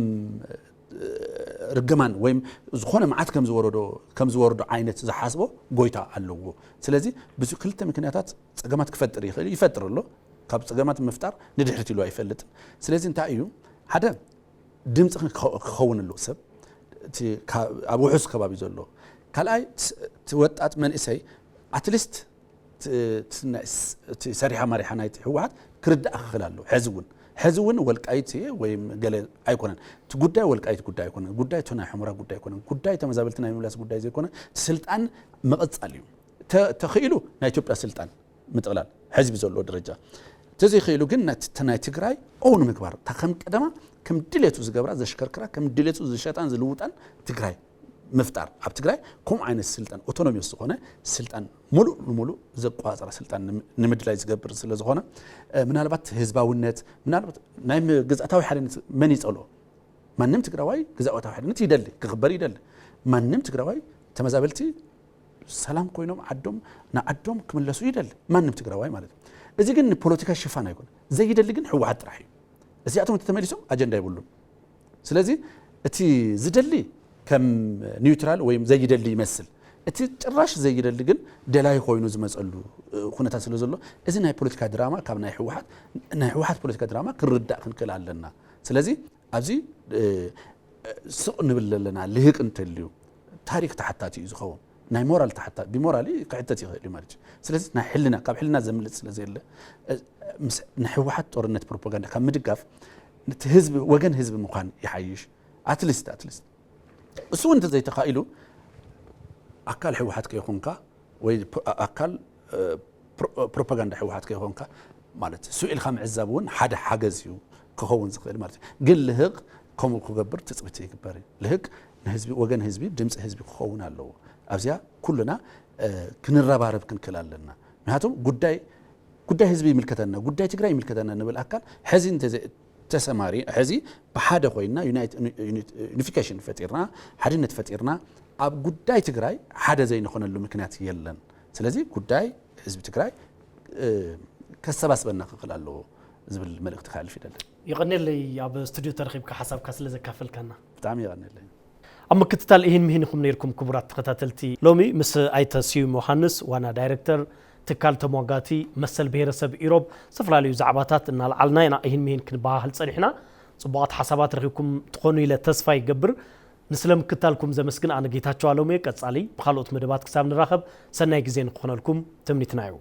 ርግማን ወይም ዝኾነ መዓት ከም ዝወርዶ ዓይነት ዝሓስቦ ጎይታ ኣለዎ ስለዚ ብዙ ክልተ ምክንያታት ጸገማት ክፈጥር ይኽእል ይፈጥር ኣሎ ካብ ጸገማት ምፍጣር ንድሕሪት ኢሉ ኣይፈልጥን ስለዚ እንታይ እዩ ሓደ ድምፂ ክኸውን ኣለዎ ሰብ ኣብ ውሑስ ከባቢ ዘሎ ካልኣይ ወጣት መንእሰይ ኣትሊስት ሰሪሓ ማሪሓ ናይቲ ሕወሓት ክርዳእ ክኽእል ኣለዎ ሕዚ እውን ወልቃይት ወይም ገለ ኣይኮነን እቲ ጉዳይ ወልቃይት ጉዳይ ኣይኮነን ጉዳይ እቲ ናይ ሕሙራ ጉዳይ ኣይኮነን ጉዳይ ተመዛበልቲ ናይ ምምላስ ጉዳይ ዘይኮነ ስልጣን መቐጻል እዩ ተኽኢሉ ናይ ኢትዮጵያ ስልጣን ምጥቕላል ሕዝቢ ዘለዎ ደረጃ ተዘይኽኢሉ ግን ናይ ትግራይ ኦውን ምግባር ከም ቀደማ ከም ድሌቱ ዝገብራ ዘሽከርክራ ከም ድሌቱ ዝሸጣን ዝልውጣን ትግራይ ምፍጣር ኣብ ትግራይ ከም ዓይነት ስልጣን ኦቶኖሚየስ ዝኾነ ስልጣን ሙሉእ ዘቋፀረ ስልጣን ንምድላይ ዝገብር ስለ ዝኾነ ምናልባት ህዝባውነት ምናልባት ናይ ግዛታዊ ሓድነት መን ይጸልኦ ማንም ትግራዋይ ግዛታዊ ሓድነት ይደሊ ክኽበር ይደሊ ማንም ትግራዋይ ተመዛበልቲ ሰላም ኮይኖም ዓዶም ክምለሱ ይደሊ ማንም ትግራዋይ ማለት እዚ ግን ፖለቲካ ሽፋን ኣይኮነ ዘይደሊ ግን ሕወሓት ጥራሕ እዩ እዚኣቶም ተመሊሶም አጀንዳ ይብሉን ስለዚ እቲ ዝደሊ ከም ኒውትራል ወይም ዘይደሊ ይመስል እቲ ጭራሽ ዘይደሊ ግን ደላይ ኮይኑ ዝመጸሉ ኩነታት ስለ ዘሎ እዚ ናይ ፖለቲካ ድራማ ካብ ናይ ሕወሓት ፖለቲካ ድራማ ክርዳእ ክንክእል ኣለና ስለዚ ኣብዚ ስቕ ንብል ኣለና ልህቅ እንተልዩ ታሪክ ተሓታቲ እዩ ዝኸውን ናይ ሞራል ተሓታቲ ብሞራሊ ክሕተት ይኽእል እዩ ማለት እዩ ስለዚ ናይ ሕልና ካብ ሕልና ዘምልጥ ስለዘየለ ናይ ሕወሓት ጦርነት ፕሮፓጋንዳ ካብ ምድጋፍ ነቲ ህዝቢ ወገን ህዝቢ ምዃን ይሓይሽ ኣትሊስት እሱ እንተ ዘይተኻኢሉ ኣካል ሕወሓት ከይኾንካ ወይ ኣካል ፕሮፓጋንዳ ሕወሓት ከይኾንካ ማለት ስኢልካ ምዕዛብ እውን ሓደ ሓገዝ እዩ ክኸውን ዝኽእል ማለት እዩ ግን ልህቅ ከምኡ ክገብር ትፅቢት ይግበር ልህቅ ንህዝቢ ወገን ህዝቢ ድምፂ ህዝቢ ክኸውን ኣለዎ ኣብዚያ ኩልና ክንረባረብ ክንክእል ኣለና ምክንያቱም ጉዳይ ህዝቢ ይምልከተና ጉዳይ ትግራይ ይምልከተና ንብል ኣካል ሕዚ ተሰማሪ ሕዚ ብሓደ ኮይና ዩኒፊኬሽን ፈጢርና ሓድነት ፈጢርና ኣብ ጉዳይ ትግራይ ሓደ ዘይንኾነሉ ምክንያት የለን ስለዚ ጉዳይ ህዝቢ ትግራይ ከሰባስበና ክኽእል ኣለዎ ዝብል መልእክቲ ካልፍ ይደለ ይቕነለይ ኣብ ስቱዲዮ ተረኺብካ ሓሳብካ ስለ ዘካፈልካና ብጣዕሚ ይቕነለይ ኣብ ምክትታል ይህን ምሂንኩም ነይርኩም ክቡራት ተኸታተልቲ ሎሚ ምስ ኣይተ ስዩም ዮሃንስ ዋና ዳይሬክተር ትካል ተሟጋቲ መሰል ብሄረሰብ ኢሮብ ዝተፈላለዩ ዛዕባታት እናልዓልና ኢና ይህን ምሂን ክንባሃል ፀኒሕና ጽቡቓት ሓሳባት ረኺብኩም ትኾኑ ኢለ ተስፋ ይገብር ንስለምክታልኩም ዘመስግን ኣነ ጌታቸው ኣሎሜ ቀጻሊ ብኻልኦት መደባት ክሳብ ንራኸብ ሰናይ ግዜ ንክኾነልኩም ትምኒትና እዩ